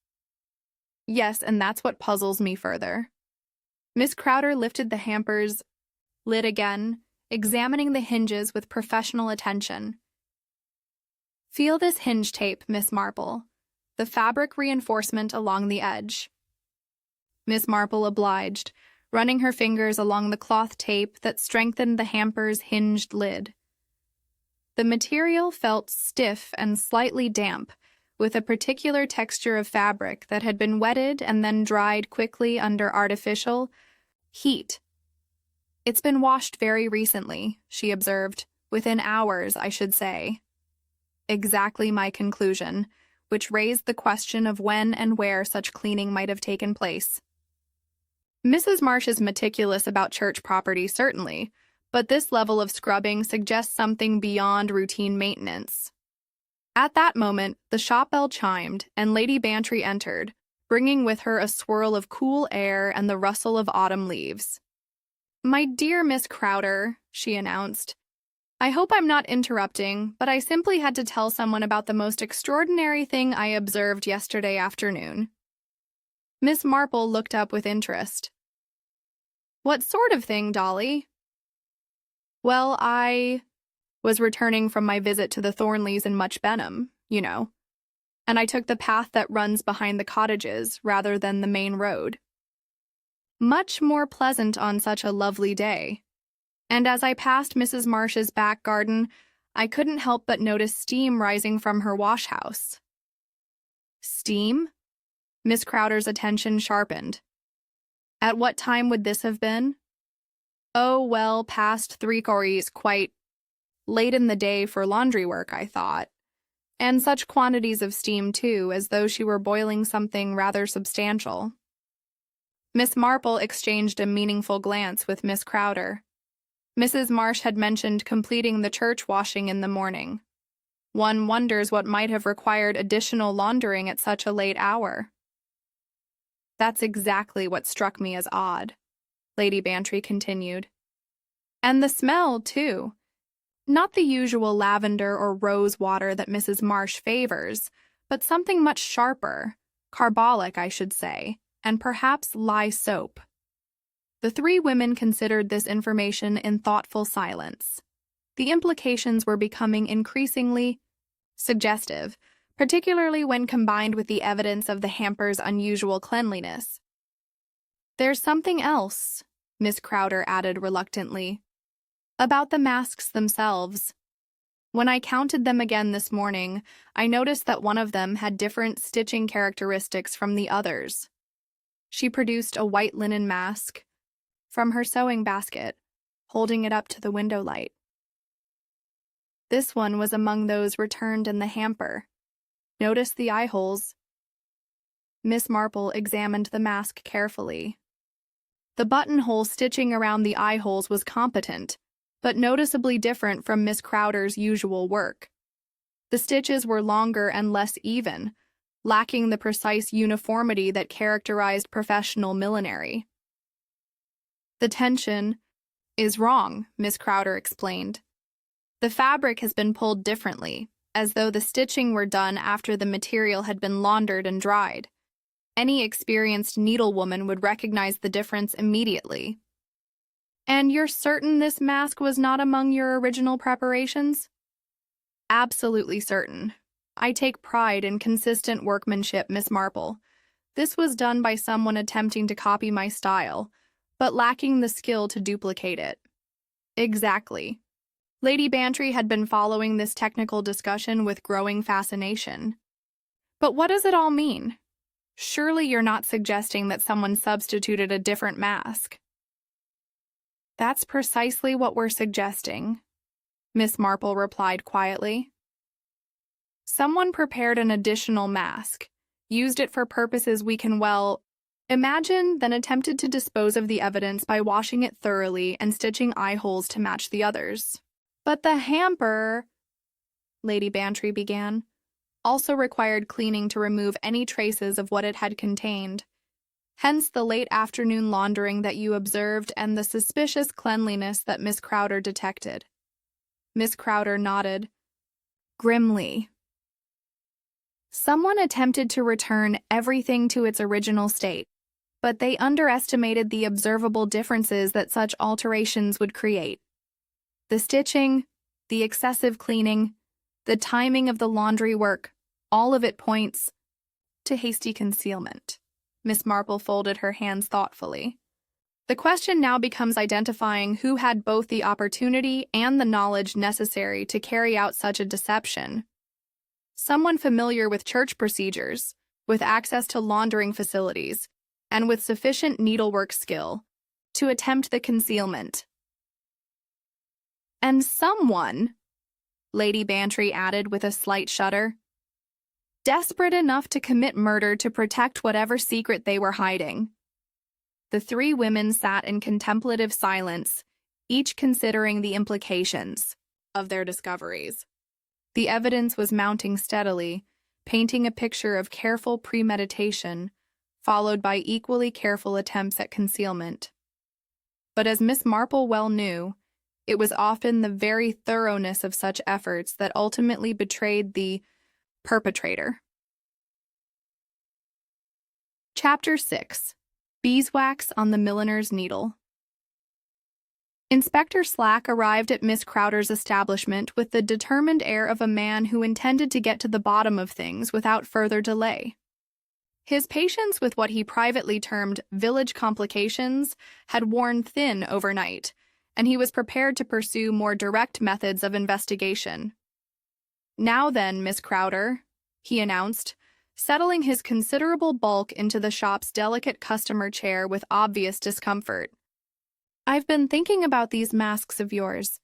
"Yes, and that's what puzzles me further." Miss Crowder lifted the hamper's lid again, examining the hinges with professional attention. "Feel this hinge tape, Miss Marple, the fabric reinforcement along the edge." Miss Marple obliged, running her fingers along the cloth tape that strengthened the hamper's hinged lid. The material felt stiff and slightly damp, with a particular texture of fabric that had been wetted and then dried quickly under artificial heat. "It's been washed very recently," she observed. "Within hours, I should say." Exactly my conclusion, which raised the question of when and where such cleaning might have taken place. Mrs. Marsh is meticulous about church property, certainly, but this level of scrubbing suggests something beyond routine maintenance. At that moment, the shop bell chimed, and Lady Bantry entered, bringing with her a swirl of cool air and the rustle of autumn leaves. "My dear Miss Crowder," she announced, I hope I'm not interrupting, but I simply had to tell someone about the most extraordinary thing I observed yesterday afternoon. Miss Marple looked up with interest. What sort of thing, Dolly? Well, I was returning from my visit to the Thornleys in Much Benham, and I took the path that runs behind the cottages rather than the main road. Much more pleasant on such a lovely day. And as I passed Mrs. Marsh's back garden, I couldn't help but notice steam rising from her wash-house. Steam? Miss Crowder's attention sharpened. At what time would this have been? Oh, well, past 3:15, quite late in the day for laundry work, I thought. And such quantities of steam, too, as though she were boiling something rather substantial. Miss Marple exchanged a meaningful glance with Miss Crowder. Mrs. Marsh had mentioned completing the church washing in the morning. One wonders what might have required additional laundering at such a late hour. That's exactly what struck me as odd, Lady Bantry continued. And the smell, too. Not the usual lavender or rose water that Mrs. Marsh favors, but something much sharper, carbolic, I should say, and perhaps lye soap. The three women considered this information in thoughtful silence. The implications were becoming increasingly suggestive, particularly when combined with the evidence of the hamper's unusual cleanliness. There's something else, Miss Crowder added reluctantly, about the masks themselves. When I counted them again this morning, I noticed that one of them had different stitching characteristics from the others. She produced a white linen mask from her sewing basket, holding it up to the window light. This one was among those returned in the hamper. Notice the eye holes. Miss Marple examined the mask carefully. The buttonhole stitching around the eye holes was competent, but noticeably different from Miss Crowder's usual work. The stitches were longer and less even, lacking the precise uniformity that characterized professional millinery. The tension is wrong, Miss Crowder explained. The fabric has been pulled differently, as though the stitching were done after the material had been laundered and dried. Any experienced needlewoman would recognize the difference immediately. And you're certain this mask was not among your original preparations? Absolutely certain. I take pride in consistent workmanship, Miss Marple. This was done by someone attempting to copy my style, but lacking the skill to duplicate it. Exactly. Lady Bantry had been following this technical discussion with growing fascination. But what does it all mean? Surely you're not suggesting that someone substituted a different mask. That's precisely what we're suggesting, Miss Marple replied quietly. Someone prepared an additional mask, used it for purposes we can well imagine, then attempted to dispose of the evidence by washing it thoroughly and stitching eye holes to match the others. But the hamper, Lady Bantry began, also required cleaning to remove any traces of what it had contained. Hence the late afternoon laundering that you observed and the suspicious cleanliness that Miss Crowder detected. Miss Crowder nodded grimly. Someone attempted to return everything to its original state, but they underestimated the observable differences that such alterations would create. The stitching, the excessive cleaning, the timing of the laundry work, all of it points to hasty concealment. Miss Marple folded her hands thoughtfully. The question now becomes identifying who had both the opportunity and the knowledge necessary to carry out such a deception. Someone familiar with church procedures, with access to laundering facilities, and with sufficient needlework skill to attempt the concealment. And someone, Lady Bantry added with a slight shudder, desperate enough to commit murder to protect whatever secret they were hiding. The three women sat in contemplative silence, each considering the implications of their discoveries. The evidence was mounting steadily, painting a picture of careful premeditation, followed by equally careful attempts at concealment. But as Miss Marple well knew, It was often the very thoroughness of such efforts that ultimately betrayed the perpetrator. Chapter 6. Beeswax on the Milliner's Needle. Inspector Slack arrived at Miss Crowder's establishment with the determined air of a man who intended to get to the bottom of things without further delay. His patience with what he privately termed village complications had worn thin overnight, and he was prepared to pursue more direct methods of investigation. "Now then, Miss Crowder," he announced, settling his considerable bulk into the shop's delicate customer chair with obvious discomfort. "I've been thinking about these masks of yours,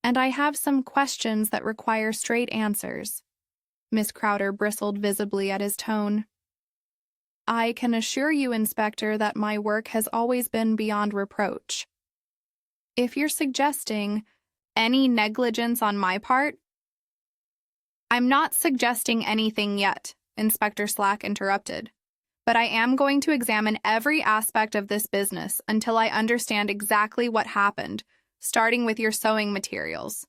and I have some questions that require straight answers." Miss Crowder bristled visibly at his tone. "I can assure you, Inspector, that my work has always been beyond reproach. If you're suggesting any negligence on my part—" "I'm not suggesting anything yet," Inspector Slack interrupted. "But I am going to examine every aspect of this business until I understand exactly what happened, starting with your sewing materials."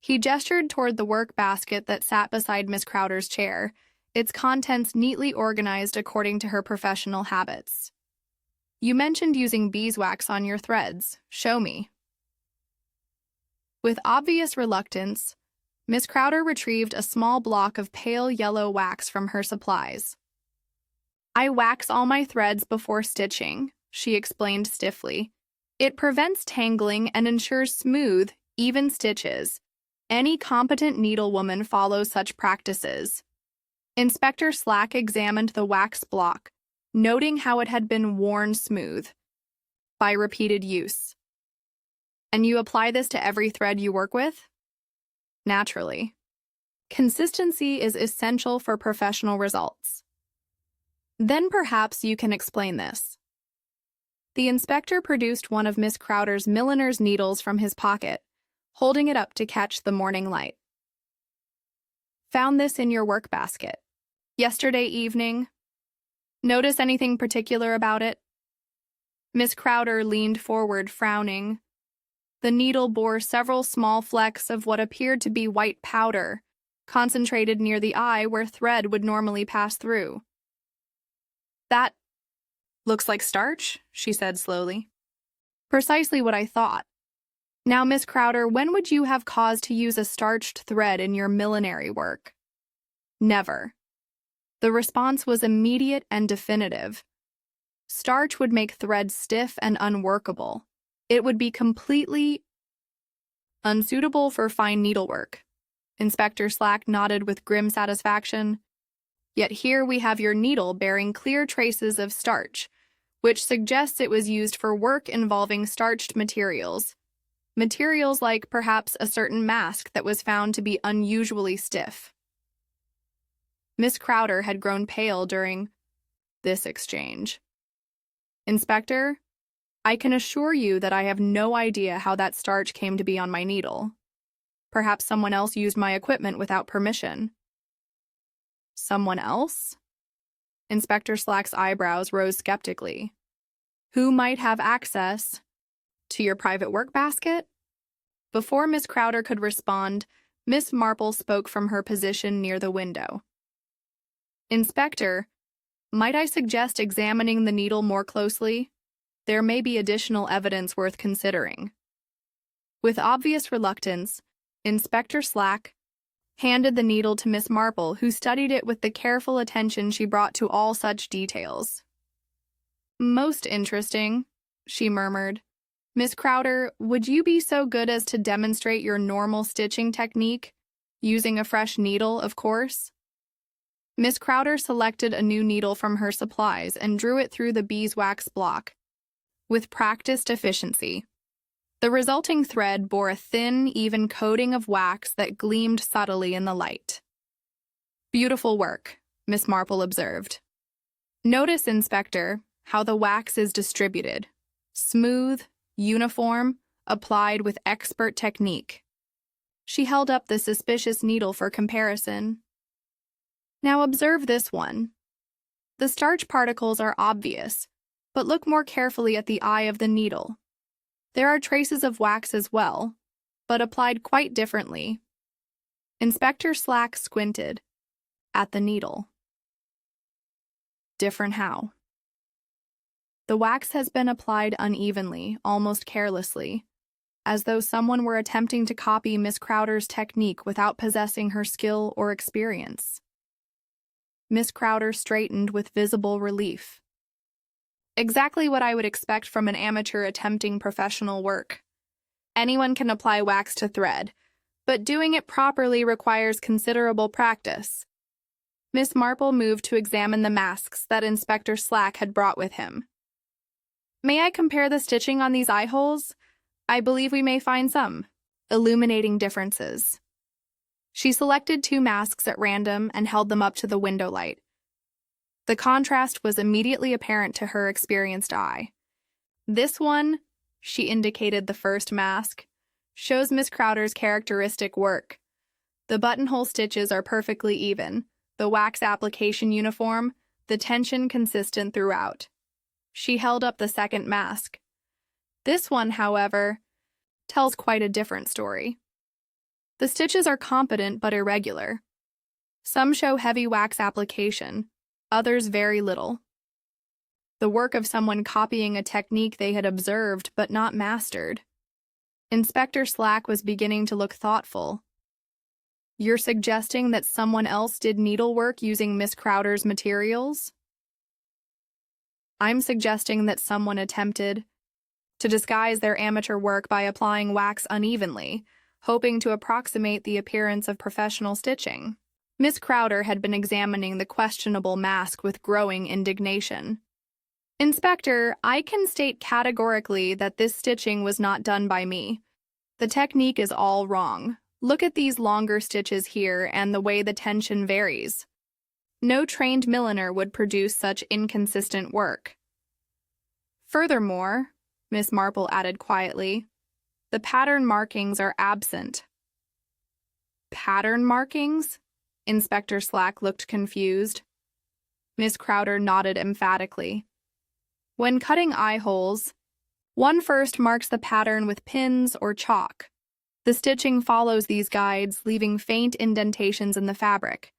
He gestured toward the work basket that sat beside Miss Crowder's chair, its contents neatly organized according to her professional habits. "You mentioned using beeswax on your threads. Show me." With obvious reluctance, Miss Crowder retrieved a small block of pale yellow wax from her supplies. "I wax all my threads before stitching," she explained stiffly. "It prevents tangling and ensures smooth, even stitches. Any competent needlewoman follows such practices." Inspector Slack examined the wax block, noting how it had been worn smooth by repeated use. "And you apply this to every thread you work with?" "Naturally. Consistency is essential for professional results." "Then perhaps you can explain this." The inspector produced one of Miss Crowder's milliner's needles from his pocket, holding it up to catch the morning light. "Found this in your work basket yesterday evening. Notice anything particular about it?" Miss Crowder leaned forward, frowning. The needle bore several small flecks of what appeared to be white powder, concentrated near the eye where thread would normally pass through. "That looks like starch," she said slowly. "Precisely what I thought. Now, Miss Crowder, when would you have cause to use a starched thread in your millinery work?" "Never." The response was immediate and definitive. Starch would make thread stiff and unworkable. It would be completely unsuitable for fine needlework. Inspector Slack nodded with grim satisfaction. "Yet here we have your needle bearing clear traces of starch, which suggests it was used for work involving starched materials. Materials like perhaps a certain mask that was found to be unusually stiff." Miss Crowder had grown pale during this exchange. "Inspector, I can assure you that I have no idea how that starch came to be on my needle. Perhaps someone else used my equipment without permission." "Someone else?" Inspector Slack's eyebrows rose skeptically. "Who might have access to your private work basket?" Before Miss Crowder could respond, Miss Marple spoke from her position near the window. "Inspector, might I suggest examining the needle more closely? There may be additional evidence worth considering." With obvious reluctance, Inspector Slack handed the needle to Miss Marple, who studied it with the careful attention she brought to all such details. "Most interesting," she murmured. "Miss Crowder, would you be so good as to demonstrate your normal stitching technique, using a fresh needle, of course?" Miss Crowder selected a new needle from her supplies and drew it through the beeswax block with practiced efficiency. The resulting thread bore a thin, even coating of wax that gleamed subtly in the light. "Beautiful work," Miss Marple observed. "Notice, Inspector, how the wax is distributed. Smooth, uniform, applied with expert technique." She held up the suspicious needle for comparison. "Now observe this one. The starch particles are obvious, but look more carefully at the eye of the needle. There are traces of wax as well, but applied quite differently. Inspector Slack squinted at the needle. Different how? The wax has been applied unevenly, almost carelessly, as though someone were attempting to copy Miss Crowder's technique without possessing her skill or experience. Miss Crowder straightened with visible relief. Exactly what I would expect from an amateur attempting professional work. Anyone can apply wax to thread, but doing it properly requires considerable practice. Miss Marple moved to examine the masks that Inspector Slack had brought with him. May I compare the stitching on these eye holes? I believe we may find some illuminating differences. She selected 2 masks at random and held them up to the window light. The contrast was immediately apparent to her experienced eye. This one, she indicated the first mask, shows Miss Crowder's characteristic work. The buttonhole stitches are perfectly even, the wax application uniform, the tension consistent throughout. She held up the second mask. This one, however, tells quite a different story. The stitches are competent but irregular. Some show heavy wax application, others very little. The work of someone copying a technique they had observed but not mastered. Inspector Slack was beginning to look thoughtful. You're suggesting that someone else did needlework using Miss Crowder's materials? I'm suggesting that someone attempted to disguise their amateur work by applying wax unevenly, hoping to approximate the appearance of professional stitching. Miss Crowder had been examining the questionable mask with growing indignation. Inspector, I can state categorically that this stitching was not done by me. The technique is all wrong. Look at these longer stitches here and the way the tension varies. No trained milliner would produce such inconsistent work. Furthermore, Miss Marple added quietly, the pattern markings are absent. Pattern markings? Inspector Slack looked confused. Miss Crowder nodded emphatically. When cutting eye holes, one first marks the pattern with pins or chalk. The stitching follows these guides, leaving faint indentations in the fabric.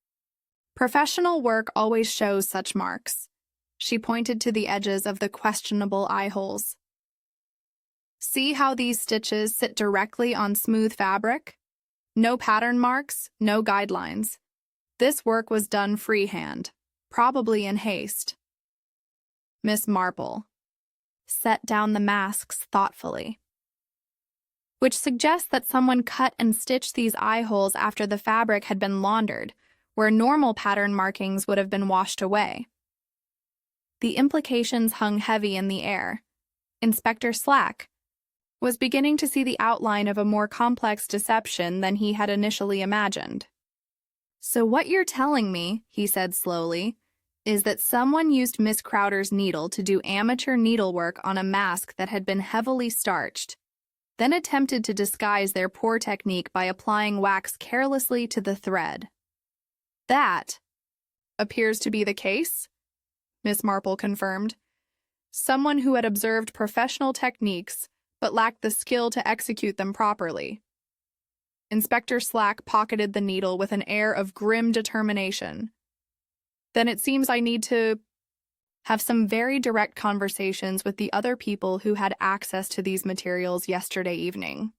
Professional work always shows such marks. She pointed to the edges of the questionable eye holes. See how these stitches sit directly on smooth fabric? No pattern marks, no guidelines. This work was done freehand, probably in haste. Miss Marple set down the masks thoughtfully, which suggests that someone cut and stitched these eye holes after the fabric had been laundered, where normal pattern markings would have been washed away. The implications hung heavy in the air. Inspector Slack was beginning to see the outline of a more complex deception than he had initially imagined. So what you're telling me, he said slowly, is that someone used Miss Crowder's needle to do amateur needlework on a mask that had been heavily starched, then attempted to disguise their poor technique by applying wax carelessly to the thread. That appears to be the case, Miss Marple confirmed. Someone who had observed professional techniques but lacked the skill to execute them properly. Inspector Slack pocketed the needle with an air of grim determination. Then it seems I need to have some very direct conversations with the other people who had access to these materials yesterday evening.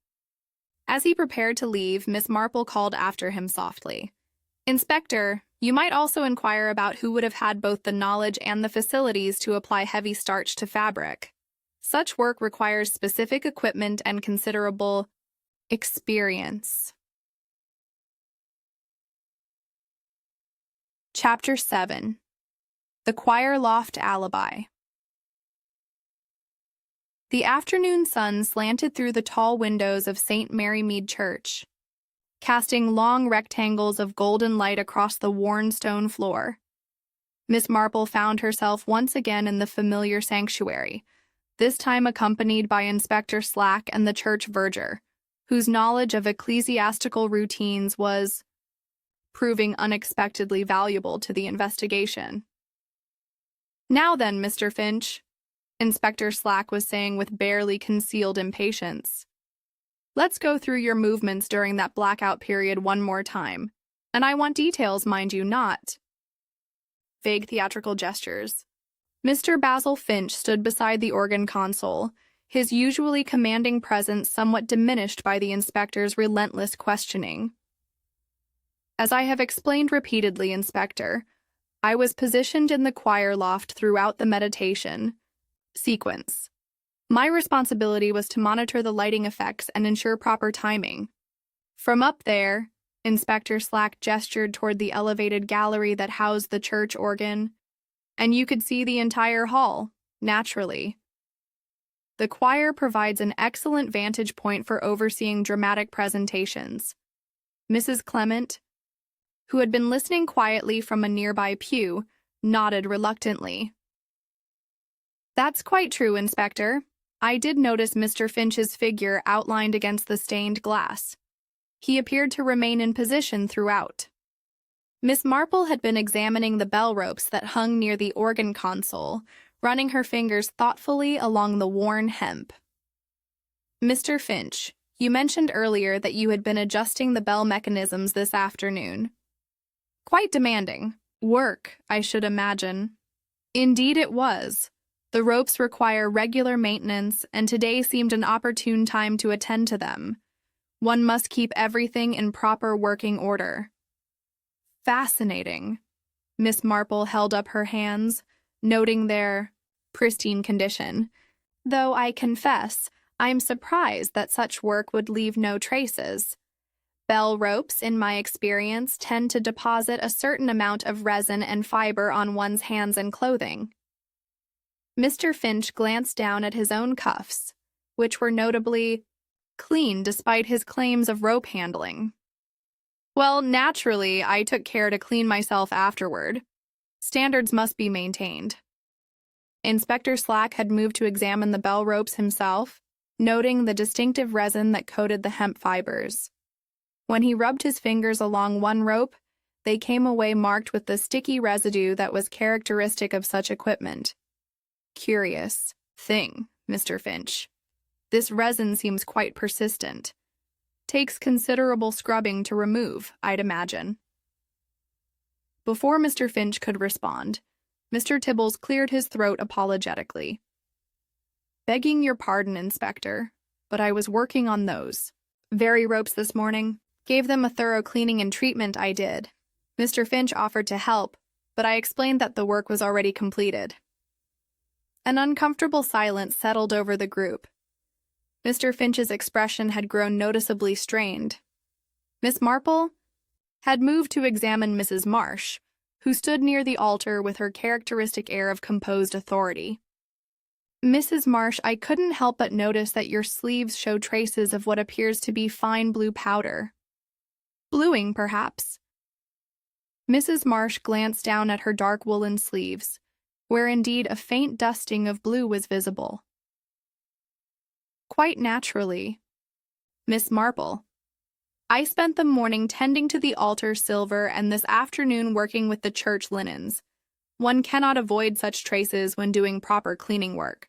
As he prepared to leave, Miss Marple called after him softly. Inspector, you might also inquire about who would have had both the knowledge and the facilities to apply heavy starch to fabric. Such work requires specific equipment and considerable experience. Chapter 7. The Choir Loft Alibi. The afternoon sun slanted through the tall windows of St. Mary Mead Church, casting long rectangles of golden light across the worn stone floor. Miss Marple found herself once again in the familiar sanctuary, this time accompanied by Inspector Slack and the church verger, whose knowledge of ecclesiastical routines was proving unexpectedly valuable to the investigation. Now then, Mr. Finch, Inspector Slack was saying with barely concealed impatience. Let's go through your movements during that blackout period one more time. And I want details, mind you, not vague theatrical gestures. Mr. Basil Finch stood beside the organ console, his usually commanding presence somewhat diminished by the inspector's relentless questioning. As I have explained repeatedly, Inspector, I was positioned in the choir loft throughout the meditation sequence. My responsibility was to monitor the lighting effects and ensure proper timing. From up there, Inspector Slack gestured toward the elevated gallery that housed the church organ, and you could see the entire hall, naturally. The choir provides an excellent vantage point for overseeing dramatic presentations. Mrs. Clement, who had been listening quietly from a nearby pew, nodded reluctantly. That's quite true, Inspector. I did notice Mr. Finch's figure outlined against the stained glass. He appeared to remain in position throughout. Miss Marple had been examining the bell ropes that hung near the organ console, running her fingers thoughtfully along the worn hemp. Mr. Finch, you mentioned earlier that you had been adjusting the bell mechanisms this afternoon. Quite demanding. Work, I should imagine. Indeed it was. The ropes require regular maintenance, and today seemed an opportune time to attend to them. One must keep everything in proper working order. Fascinating. Miss Marple held up her hands, noting their pristine condition. Though I confess, I'm surprised that such work would leave no traces. Bell ropes, in my experience, tend to deposit a certain amount of resin and fiber on one's hands and clothing. Mr. Finch glanced down at his own cuffs, which were notably clean despite his claims of rope handling. Well, naturally, I took care to clean myself afterward. Standards must be maintained. Inspector Slack had moved to examine the bell ropes himself, noting the distinctive resin that coated the hemp fibers. When he rubbed his fingers along one rope, they came away marked with the sticky residue that was characteristic of such equipment. Curious thing, Mr. Finch. This resin seems quite persistent. Takes considerable scrubbing to remove, I'd imagine. Before Mr. Finch could respond, Mr. Tibbles cleared his throat apologetically. Begging your pardon, Inspector, but I was working on those very ropes this morning. Gave them a thorough cleaning and treatment, I did. Mr. Finch offered to help, but I explained that the work was already completed. An uncomfortable silence settled over the group. Mr. Finch's expression had grown noticeably strained. Miss Marple had moved to examine Mrs. Marsh, who stood near the altar with her characteristic air of composed authority. Mrs. Marsh, I couldn't help but notice that your sleeves show traces of what appears to be fine blue powder. Bluing, perhaps. Mrs. Marsh glanced down at her dark woolen sleeves, where indeed a faint dusting of blue was visible. Quite naturally. Miss Marple. I spent the morning tending to the altar silver and this afternoon working with the church linens. One cannot avoid such traces when doing proper cleaning work.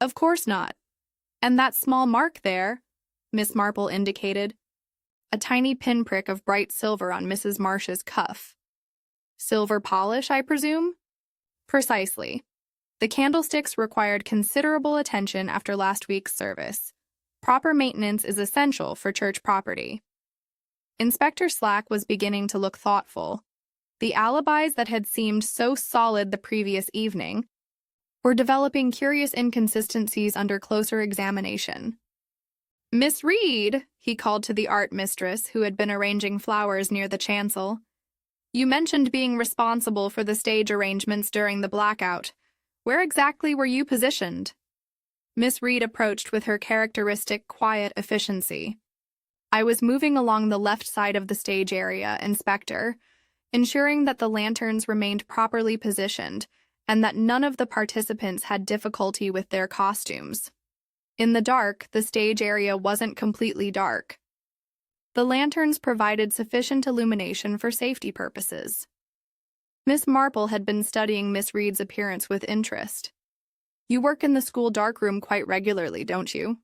Of course not. And that small mark there, Miss Marple indicated, a tiny pinprick of bright silver on Mrs. Marsh's cuff. Silver polish, I presume? Precisely. The candlesticks required considerable attention after last week's service. Proper maintenance is essential for church property. Inspector Slack was beginning to look thoughtful. The alibis that had seemed so solid the previous evening were developing curious inconsistencies under closer examination. Miss Reed, he called to the art mistress who had been arranging flowers near the chancel. You mentioned being responsible for the stage arrangements during the blackout. Where exactly were you positioned? Miss Reed approached with her characteristic quiet efficiency. I was moving along the left side of the stage area, Inspector, ensuring that the lanterns remained properly positioned and that none of the participants had difficulty with their costumes. In the dark, the stage area wasn't completely dark. The lanterns provided sufficient illumination for safety purposes. Miss Marple had been studying Miss Reed's appearance with interest. You work in the school darkroom quite regularly, don't you?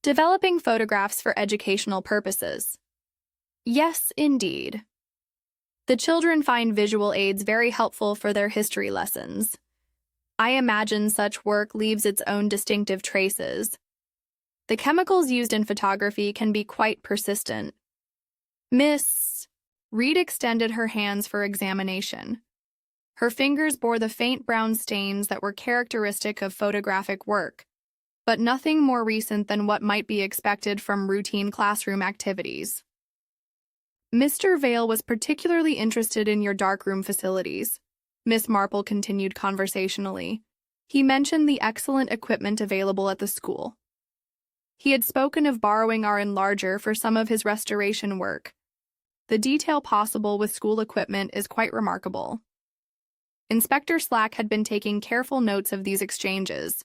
Developing photographs for educational purposes. Yes, indeed. The children find visual aids very helpful for their history lessons. I imagine such work leaves its own distinctive traces. The chemicals used in photography can be quite persistent. Miss Reed extended her hands for examination. Her fingers bore the faint brown stains that were characteristic of photographic work, but nothing more recent than what might be expected from routine classroom activities. Mr. Vale was particularly interested in your darkroom facilities, Miss Marple continued conversationally. He mentioned the excellent equipment available at the school. He had spoken of borrowing our enlarger for some of his restoration work. The detail possible with school equipment is quite remarkable. Inspector Slack had been taking careful notes of these exchanges.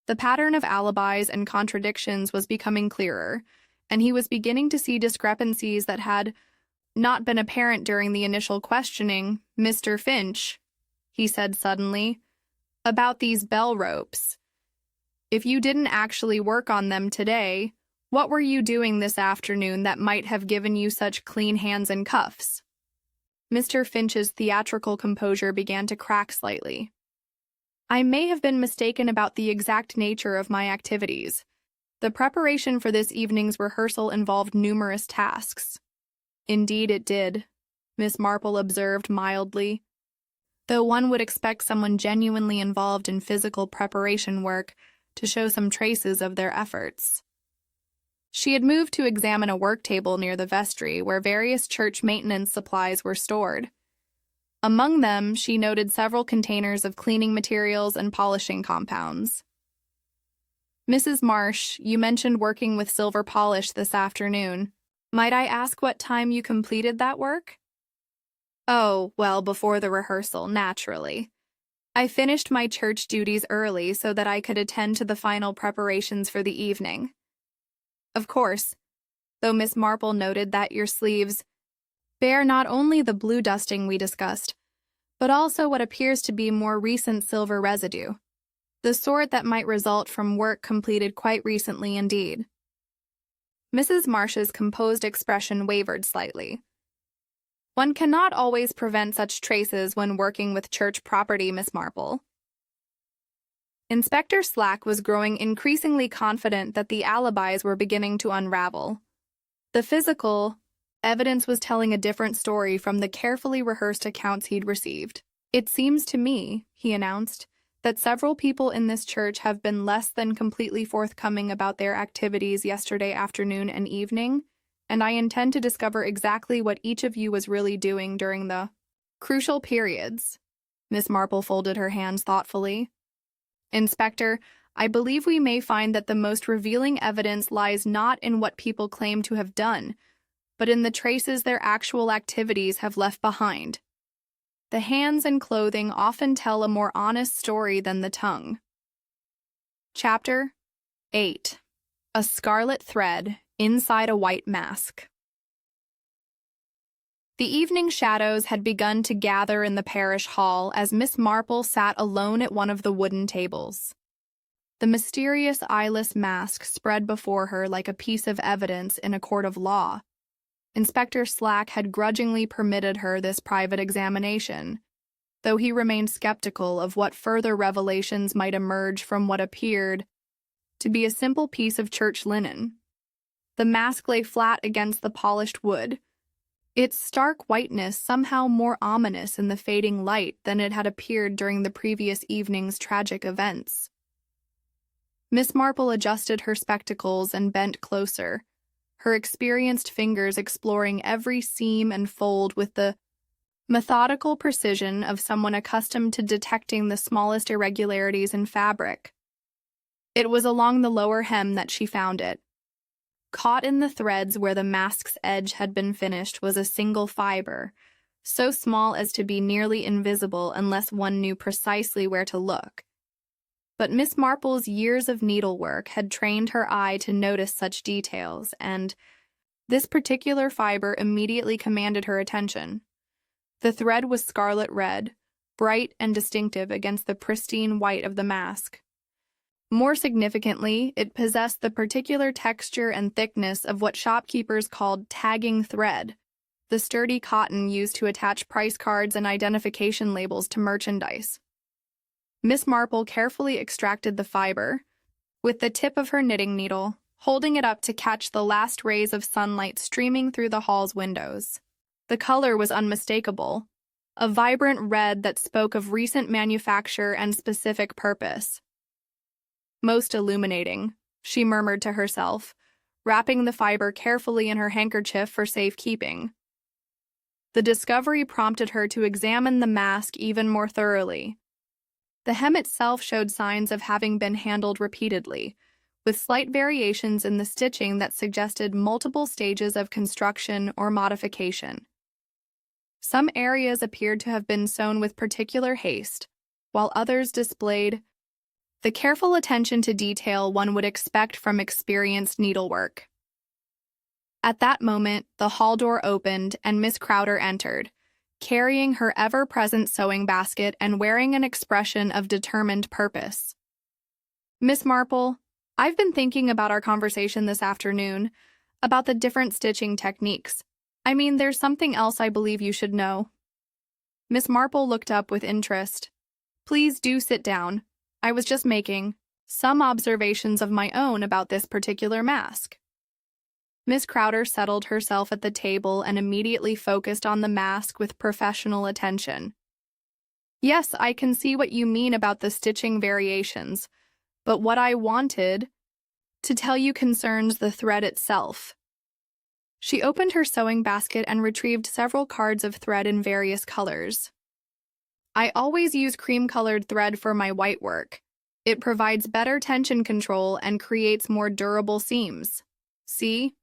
The pattern of alibis and contradictions was becoming clearer, and he was beginning to see discrepancies that had not been apparent during the initial questioning. Mr. Finch, he said suddenly, about these bell ropes. If you didn't actually work on them today, what were you doing this afternoon that might have given you such clean hands and cuffs? Mr. Finch's theatrical composure began to crack slightly. I may have been mistaken about the exact nature of my activities. The preparation for this evening's rehearsal involved numerous tasks. Indeed it did, Miss Marple observed mildly. Though one would expect someone genuinely involved in physical preparation work to show some traces of their efforts. She had moved to examine a work table near the vestry where various church maintenance supplies were stored. Among them, she noted several containers of cleaning materials and polishing compounds. Mrs. Marsh, you mentioned working with silver polish this afternoon. Might I ask what time you completed that work? Oh, well, before the rehearsal, naturally. I finished my church duties early so that I could attend to the final preparations for the evening. Of course, though Miss Marple noted that your sleeves bear not only the blue dusting we discussed, but also what appears to be more recent silver residue, the sort that might result from work completed quite recently indeed. Mrs. Marsh's composed expression wavered slightly. One cannot always prevent such traces when working with church property, Miss Marple. Inspector Slack was growing increasingly confident that the alibis were beginning to unravel. The physical evidence was telling a different story from the carefully rehearsed accounts he'd received. It seems to me, he announced, that several people in this church have been less than completely forthcoming about their activities yesterday afternoon and evening, and I intend to discover exactly what each of you was really doing during the crucial periods. Miss Marple folded her hands thoughtfully. Inspector, I believe we may find that the most revealing evidence lies not in what people claim to have done, but in the traces their actual activities have left behind. The hands and clothing often tell a more honest story than the tongue. Chapter 8. A Scarlet Thread Inside a White Mask. The evening shadows had begun to gather in the parish hall as Miss Marple sat alone at one of the wooden tables. The mysterious eyeless mask spread before her like a piece of evidence in a court of law. Inspector Slack had grudgingly permitted her this private examination, though he remained skeptical of what further revelations might emerge from what appeared to be a simple piece of church linen. The mask lay flat against the polished wood, its stark whiteness somehow more ominous in the fading light than it had appeared during the previous evening's tragic events. Miss Marple adjusted her spectacles and bent closer, her experienced fingers exploring every seam and fold with the methodical precision of someone accustomed to detecting the smallest irregularities in fabric. It was along the lower hem that she found it. Caught in the threads where the mask's edge had been finished was a single fiber, so small as to be nearly invisible unless one knew precisely where to look. But Miss Marple's years of needlework had trained her eye to notice such details, and this particular fiber immediately commanded her attention. The thread was scarlet red, bright and distinctive against the pristine white of the mask. More significantly, it possessed the particular texture and thickness of what shopkeepers called tagging thread, the sturdy cotton used to attach price cards and identification labels to merchandise. Miss Marple carefully extracted the fiber, with the tip of her knitting needle, holding it up to catch the last rays of sunlight streaming through the hall's windows. The color was unmistakable, a vibrant red that spoke of recent manufacture and specific purpose. Most illuminating, she murmured to herself, wrapping the fiber carefully in her handkerchief for safekeeping. The discovery prompted her to examine the mask even more thoroughly. The hem itself showed signs of having been handled repeatedly, with slight variations in the stitching that suggested multiple stages of construction or modification. Some areas appeared to have been sewn with particular haste, while others displayed the careful attention to detail one would expect from experienced needlework. At that moment, the hall door opened and Miss Crowder entered, carrying her ever-present sewing basket and wearing an expression of determined purpose. "Miss Marple, I've been thinking about our conversation this afternoon, about the different stitching techniques. I mean, there's something else I believe you should know." Miss Marple looked up with interest. "Please do sit down. I was just making some observations of my own about this particular mask." Miss Crowder settled herself at the table and immediately focused on the mask with professional attention. "Yes, I can see what you mean about the stitching variations, but what I wanted to tell you concerns the thread itself." She opened her sewing basket and retrieved several cards of thread in various colors. "I always use cream-colored thread for my white work. It provides better tension control and creates more durable seams. See?"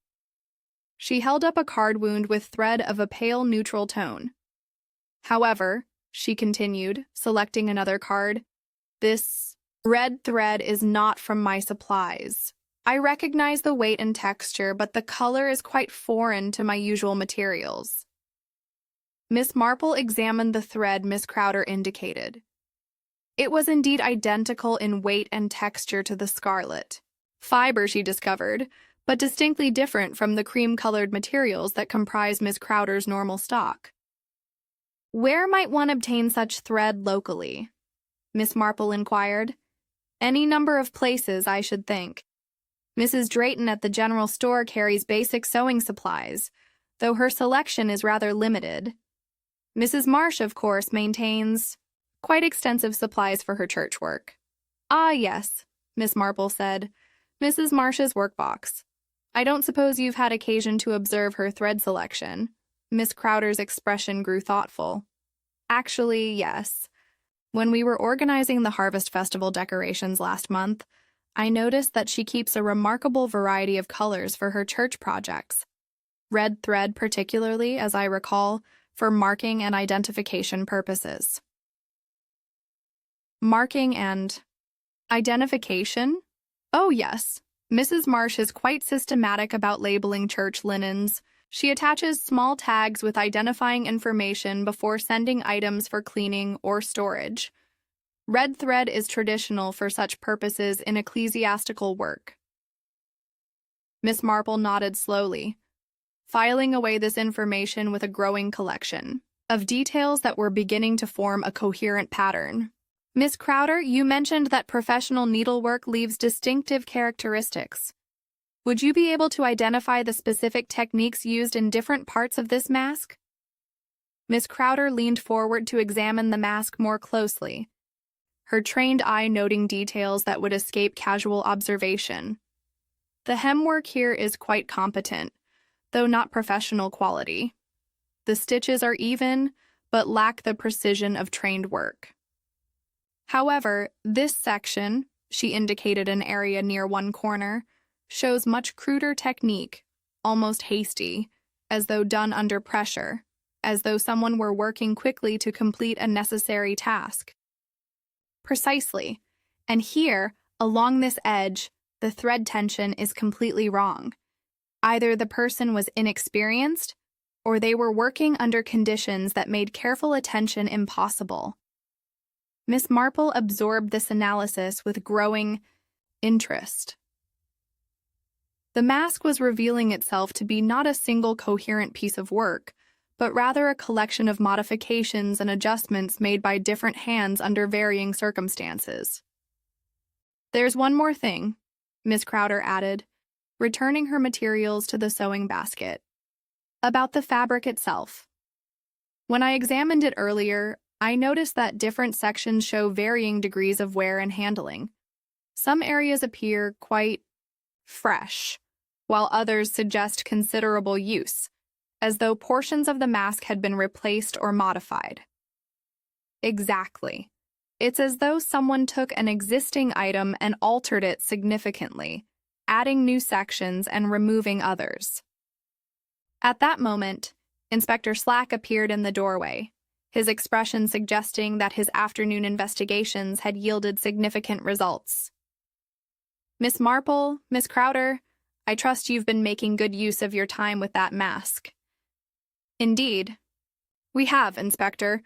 She held up a card wound with thread of a pale neutral tone. "However," she continued, selecting another card, "this red thread is not from my supplies. I recognize the weight and texture, but the color is quite foreign to my usual materials." Miss Marple examined the thread Miss Crowder indicated. It was indeed identical in weight and texture to the scarlet fiber she discovered, but distinctly different from the cream-colored materials that comprise Miss Crowder's normal stock. "Where might one obtain such thread locally?" Miss Marple inquired. "Any number of places, I should think. Mrs. Drayton at the general store carries basic sewing supplies, though her selection is rather limited. Mrs. Marsh, of course, maintains quite extensive supplies for her church work." "Ah, yes," Miss Marple said. "Mrs. Marsh's workbox. I don't suppose you've had occasion to observe her thread selection." Miss Crowder's expression grew thoughtful. "Actually, yes. When we were organizing the Harvest Festival decorations last month, I noticed that she keeps a remarkable variety of colors for her church projects. Red thread particularly, as I recall, for marking and identification purposes." Marking and identification? Oh, yes. Mrs. Marsh is quite systematic about labeling church linens. She attaches small tags with identifying information before sending items for cleaning or storage. Red thread is traditional for such purposes in ecclesiastical work. Miss Marple nodded slowly, filing away this information with a growing collection of details that were beginning to form a coherent pattern. "Miss Crowder, you mentioned that professional needlework leaves distinctive characteristics. Would you be able to identify the specific techniques used in different parts of this mask?" Miss Crowder leaned forward to examine the mask more closely, her trained eye noting details that would escape casual observation. "The hemwork here is quite competent, though not professional quality. The stitches are even, but lack the precision of trained work. However, this section," she indicated an area near one corner, "shows much cruder technique, almost hasty, as though done under pressure, as though someone were working quickly to complete a necessary task." "Precisely. And here, along this edge, the thread tension is completely wrong. Either the person was inexperienced, or they were working under conditions that made careful attention impossible." Miss Marple absorbed this analysis with growing interest. The mask was revealing itself to be not a single coherent piece of work, but rather a collection of modifications and adjustments made by different hands under varying circumstances. "There's one more thing," Miss Crowder added, returning her materials to the sewing basket. "About the fabric itself. When I examined it earlier, I noticed that different sections show varying degrees of wear and handling. Some areas appear quite fresh, while others suggest considerable use, as though portions of the mask had been replaced or modified." Exactly. It's as though someone took an existing item and altered it significantly, adding new sections and removing others. At that moment, Inspector Slack appeared in the doorway, his expression suggesting that his afternoon investigations had yielded significant results. "Miss Marple, Miss Crowder, I trust you've been making good use of your time with that mask." "Indeed. We have, Inspector.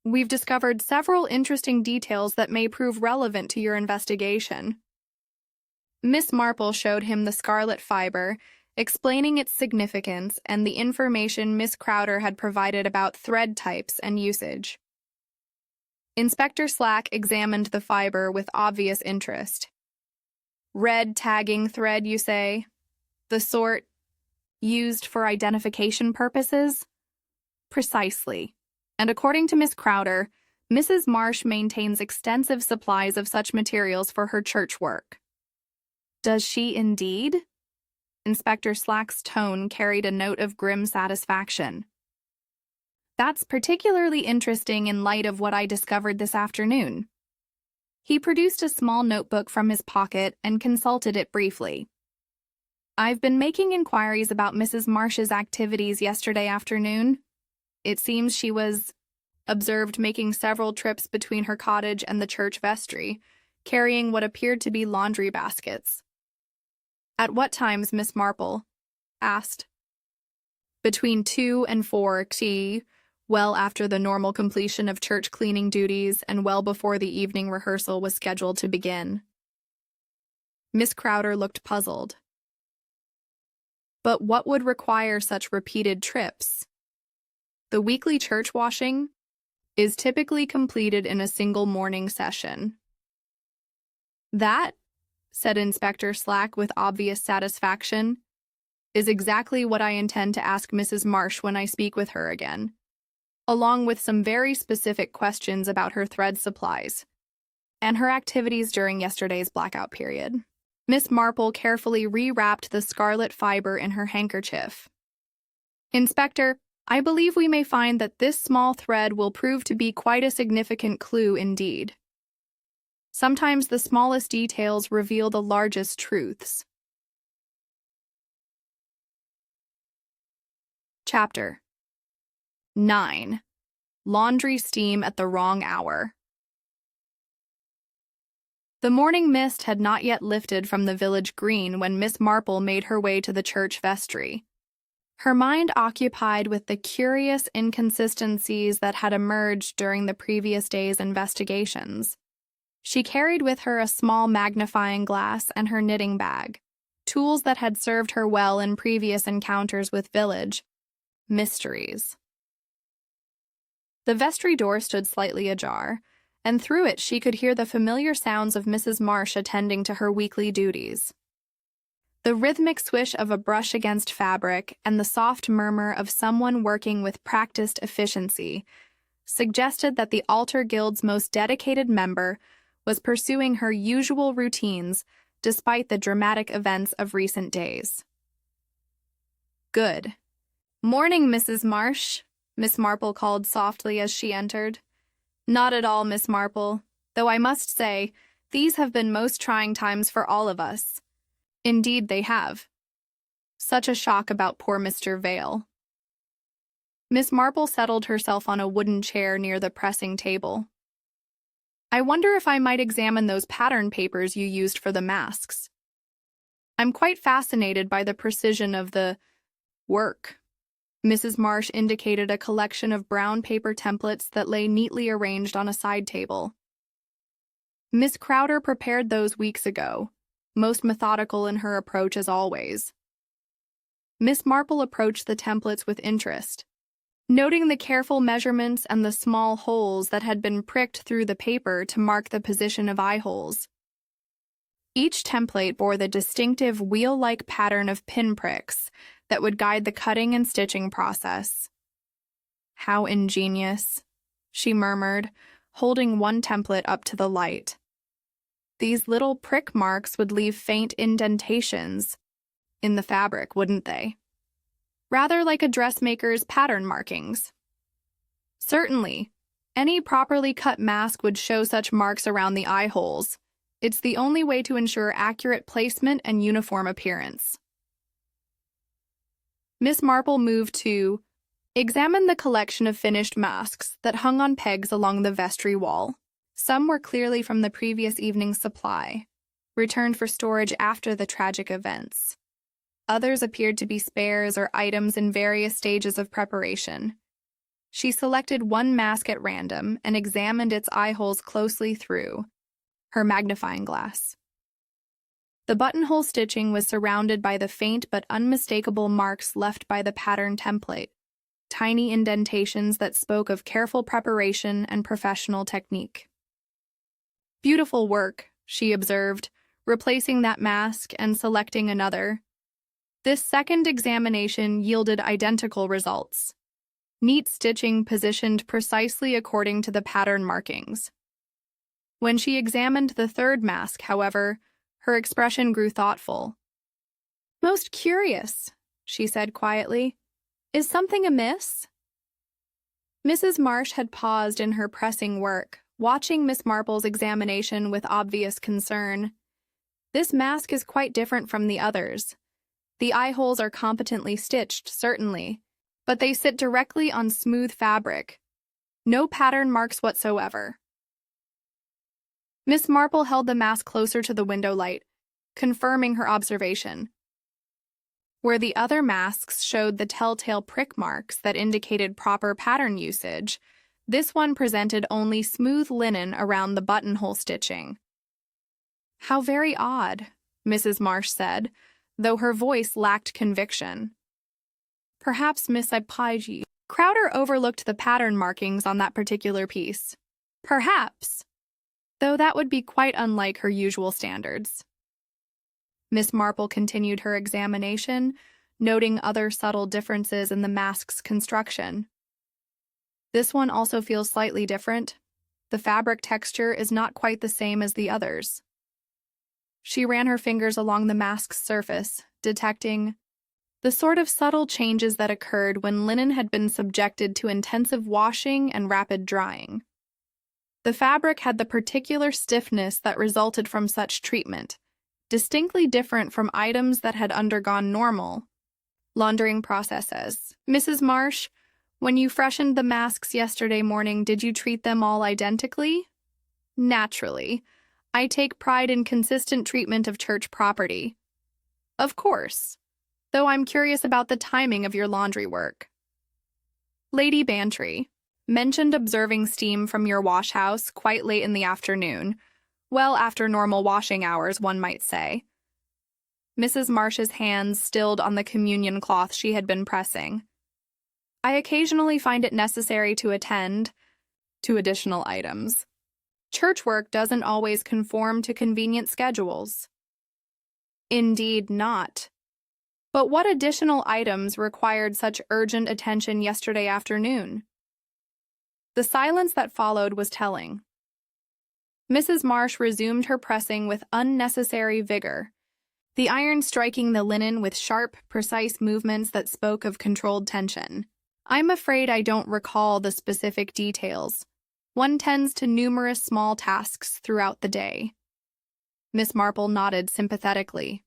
We've discovered several interesting details that may prove relevant to your investigation." Miss Marple showed him the scarlet fiber, explaining its significance and the information Miss Crowder had provided about thread types and usage. Inspector Slack examined the fiber with obvious interest. "Red tagging thread, you say? The sort used for identification purposes?" "Precisely. And according to Miss Crowder, Mrs. Marsh maintains extensive supplies of such materials for her church work." "Does she indeed?" Inspector Slack's tone carried a note of grim satisfaction. "That's particularly interesting in light of what I discovered this afternoon." He produced a small notebook from his pocket and consulted it briefly. "I've been making inquiries about Mrs. Marsh's activities yesterday afternoon. It seems she was observed making several trips between her cottage and the church vestry, carrying what appeared to be laundry baskets." "At what times, Miss Marple?" asked. "Between 2 and 4 t, well after the normal completion of church cleaning duties and well before the evening rehearsal was scheduled to begin." Miss Crowder looked puzzled. "But what would require such repeated trips?" "The weekly church washing is typically completed in a single morning session." "That," said Inspector Slack with obvious satisfaction, "is exactly what I intend to ask Mrs. Marsh when I speak with her again, along with some very specific questions about her thread supplies and her activities during yesterday's blackout period." Miss Marple carefully rewrapped the scarlet fiber in her handkerchief. "Inspector, I believe we may find that this small thread will prove to be quite a significant clue indeed. Sometimes the smallest details reveal the largest truths." Chapter 9. Laundry steam at the wrong hour. The morning mist had not yet lifted from the village green when Miss Marple made her way to the church vestry, her mind occupied with the curious inconsistencies that had emerged during the previous day's investigations. She carried with her a small magnifying glass and her knitting bag, tools that had served her well in previous encounters with village mysteries. The vestry door stood slightly ajar, and through it she could hear the familiar sounds of Mrs. Marsh attending to her weekly duties. The rhythmic swish of a brush against fabric and the soft murmur of someone working with practiced efficiency suggested that the Altar Guild's most dedicated member was pursuing her usual routines despite the dramatic events of recent days. "Good morning, Mrs. Marsh," Miss Marple called softly as she entered. "Not at all, Miss Marple, though I must say, these have been most trying times for all of us." "Indeed they have. Such a shock about poor Mr. Vale." Miss Marple settled herself on a wooden chair near the pressing table. "I wonder if I might examine those pattern papers you used for the masks. I'm quite fascinated by the precision of the work." Mrs. Marsh indicated a collection of brown paper templates that lay neatly arranged on a side table. "Miss Crowder prepared those weeks ago. most methodical in her approach as always. Miss Marple approached the templates with interest, noting the careful measurements and the small holes that had been pricked through the paper to mark the position of eye holes. Each template bore the distinctive wheel-like pattern of pinpricks that would guide the cutting and stitching process. "How ingenious," she murmured, holding one template up to the light. "These little prick marks would leave faint indentations in the fabric, wouldn't they? Rather like a dressmaker's pattern markings." "Certainly. Any properly cut mask would show such marks around the eye holes. It's the only way to ensure accurate placement and uniform appearance." Miss Marple moved to examine the collection of finished masks that hung on pegs along the vestry wall. Some were clearly from the previous evening's supply, returned for storage after the tragic events. Others appeared to be spares or items in various stages of preparation. She selected one mask at random and examined its eye holes closely through her magnifying glass. The buttonhole stitching was surrounded by the faint but unmistakable marks left by the pattern template, tiny indentations that spoke of careful preparation and professional technique. "Beautiful work," she observed, replacing that mask and selecting another. This second examination yielded identical results. Neat stitching positioned precisely according to the pattern markings. When she examined the third mask, however, her expression grew thoughtful. "Most curious," she said quietly. "Is something amiss?" Mrs. Marsh had paused in her pressing work, watching Miss Marple's examination with obvious concern. "This mask is quite different from the others. The eye holes are competently stitched, certainly, but they sit directly on smooth fabric. No pattern marks whatsoever." Miss Marple held the mask closer to the window light, confirming her observation. Where the other masks showed the telltale prick marks that indicated proper pattern usage, this one presented only smooth linen around the buttonhole stitching. "How very odd," Mrs. Marsh said, though her voice lacked conviction. "Perhaps Miss Ipigi Crowder overlooked the pattern markings on that particular piece. Perhaps, though that would be quite unlike her usual standards." Miss Marple continued her examination, noting other subtle differences in the mask's construction. "This one also feels slightly different. The fabric texture is not quite the same as the others." She ran her fingers along the mask's surface, detecting the sort of subtle changes that occurred when linen had been subjected to intensive washing and rapid drying. The fabric had the particular stiffness that resulted from such treatment, distinctly different from items that had undergone normal laundering processes. "Mrs. Marsh, when you freshened the masks yesterday morning, did you treat them all identically?" "Naturally. I take pride in consistent treatment of church property." "Of course, though I'm curious about the timing of your laundry work." Lady Bantry mentioned observing steam from your washhouse quite late in the afternoon, well after normal washing hours, one might say. Mrs. Marsh's hands stilled on the communion cloth she had been pressing. "I occasionally find it necessary to attend to additional items. Church work doesn't always conform to convenient schedules." "Indeed not. But what additional items required such urgent attention yesterday afternoon?" The silence that followed was telling. Mrs. Marsh resumed her pressing with unnecessary vigor, the iron striking the linen with sharp, precise movements that spoke of controlled tension. "I'm afraid I don't recall the specific details. One tends to numerous small tasks throughout the day." Miss Marple nodded sympathetically.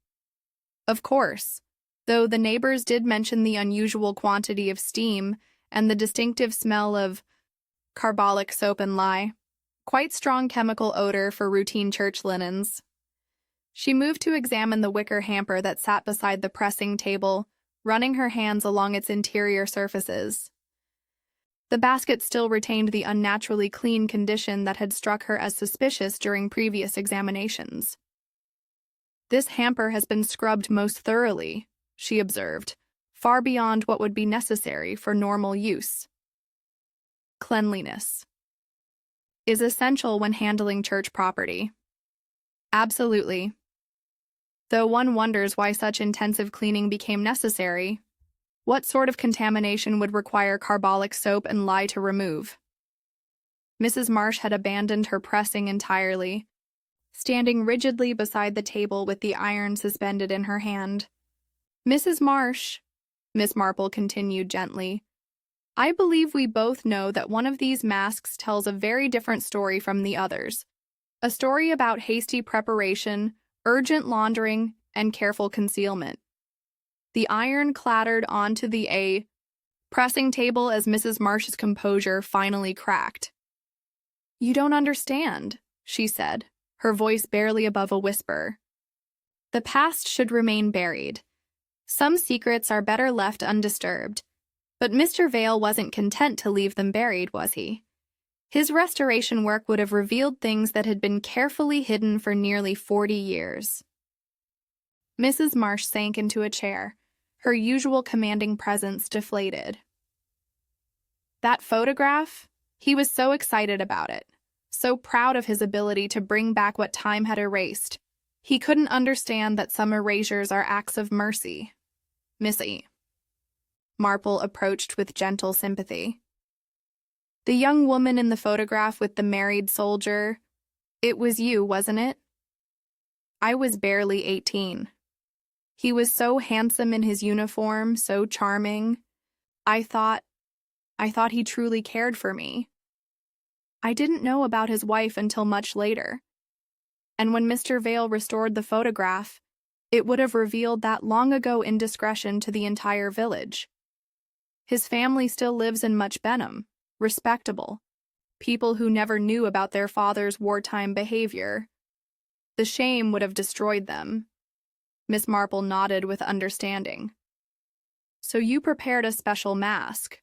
"Of course, though the neighbors did mention the unusual quantity of steam and the distinctive smell of carbolic soap and lye. Quite strong chemical odor for routine church linens." She moved to examine the wicker hamper that sat beside the pressing table, running her hands along its interior surfaces. The basket still retained the unnaturally clean condition that had struck her as suspicious during previous examinations. "This hamper has been scrubbed most thoroughly," she observed, "far beyond what would be necessary for normal use." Cleanliness is essential when handling church property. Absolutely. Though one wonders why such intensive cleaning became necessary. What sort of contamination would require carbolic soap and lye to remove? Mrs. Marsh had abandoned her pressing entirely, standing rigidly beside the table with the iron suspended in her hand. "Mrs. Marsh," Miss Marple continued gently, "I believe we both know that one of these masks tells a very different story from the others. A story about hasty preparation, urgent laundering, and careful concealment." The iron clattered onto the pressing table as Mrs. Marsh's composure finally cracked. "You don't understand," she said, her voice barely above a whisper. "The past should remain buried. Some secrets are better left undisturbed. But Mr. Vale wasn't content to leave them buried, was he? His restoration work would have revealed things that had been carefully hidden for nearly 40 years. Mrs. Marsh sank into a chair, her usual commanding presence deflated. That photograph? He was so excited about it, so proud of his ability to bring back what time had erased. He couldn't understand that some erasures are acts of mercy. "Missy," Marple approached with gentle sympathy. "The young woman in the photograph with the married soldier, it was you, wasn't it?" "I was barely 18. He was so handsome in his uniform, so charming. I thought he truly cared for me. I didn't know about his wife until much later. And when Mr. Vale restored the photograph, it would have revealed that long-ago indiscretion to the entire village. His family still lives in Much Benham, respectable. People who never knew about their father's wartime behavior. The shame would have destroyed them." Miss Marple nodded with understanding. "So you prepared a special mask,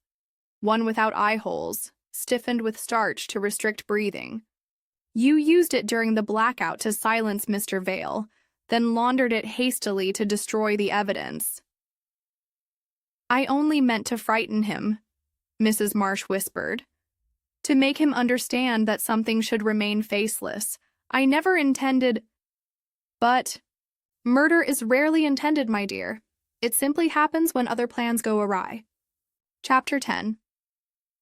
one without eye holes, stiffened with starch to restrict breathing. You used it during the blackout to silence Mr. Vale, then laundered it hastily to destroy the evidence." "I only meant to frighten him," Mrs. Marsh whispered. "To make him understand that something should remain faceless. I never intended—" "But murder is rarely intended, my dear. It simply happens when other plans go awry." Chapter 10.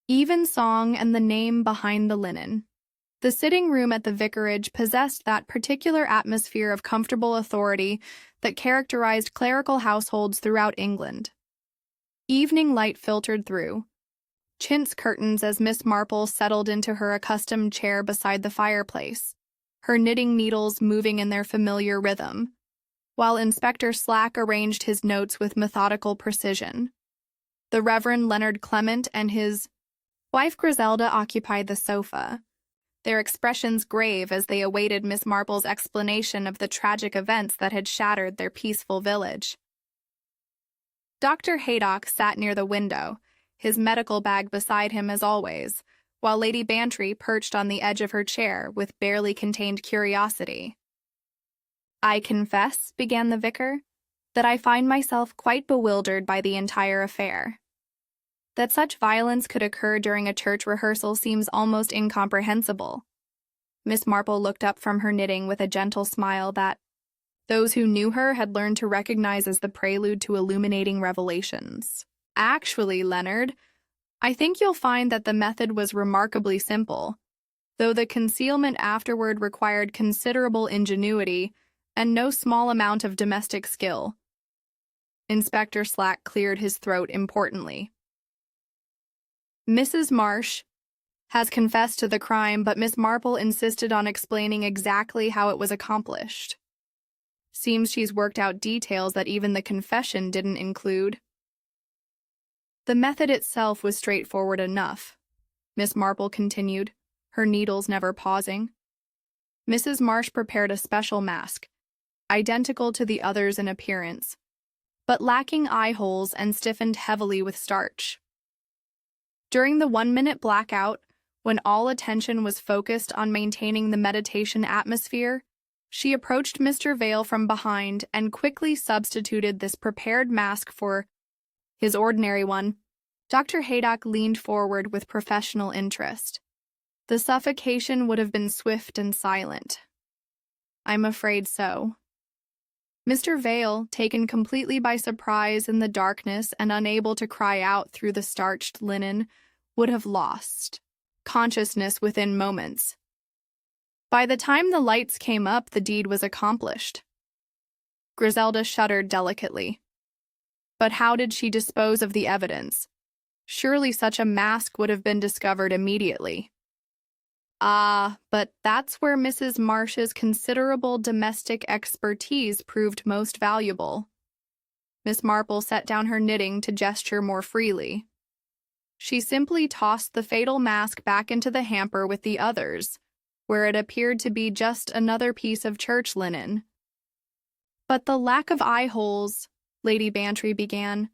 Even Song and the Name Behind the Linen. The sitting room at the vicarage possessed that particular atmosphere of comfortable authority that characterized clerical households throughout England. Evening light filtered through chintz curtains as Miss Marple settled into her accustomed chair beside the fireplace, her knitting needles moving in their familiar rhythm, while Inspector Slack arranged his notes with methodical precision. The Reverend Leonard Clement and his wife Griselda occupied the sofa, their expressions grave as they awaited Miss Marple's explanation of the tragic events that had shattered their peaceful village. Dr. Haydock sat near the window, his medical bag beside him as always, while Lady Bantry perched on the edge of her chair with barely contained curiosity. "I confess," began the vicar, "that I find myself quite bewildered by the entire affair. That such violence could occur during a church rehearsal seems almost incomprehensible." Miss Marple looked up from her knitting with a gentle smile that those who knew her had learned to recognize as the prelude to illuminating revelations. "Actually, Leonard, I think you'll find that the method was remarkably simple, though the concealment afterward required considerable ingenuity and no small amount of domestic skill." Inspector Slack cleared his throat importantly. "Mrs. Marsh has confessed to the crime, but Miss Marple insisted on explaining exactly how it was accomplished. Seems she's worked out details that even the confession didn't include." "The method itself was straightforward enough," Miss Marple continued, her needles never pausing. "Mrs. Marsh prepared a special mask, identical to the others in appearance, but lacking eye holes and stiffened heavily with starch. During the 1-minute blackout, when all attention was focused on maintaining the meditation atmosphere, She approached Mr. Vale from behind and quickly substituted this prepared mask for his ordinary one. Dr. Haydock leaned forward with professional interest. The suffocation would have been swift and silent. I'm afraid so. Mr. Vale, taken completely by surprise in the darkness and unable to cry out through the starched linen, would have lost consciousness within moments. By the time the lights came up, the deed was accomplished. Griselda shuddered delicately. But how did she dispose of the evidence? Surely such a mask would have been discovered immediately. But that's where Mrs. Marsh's considerable domestic expertise proved most valuable. Miss Marple set down her knitting to gesture more freely. She simply tossed the fatal mask back into the hamper with the others, where it appeared to be just another piece of church linen. But the lack of eye holes, Lady Bantry began,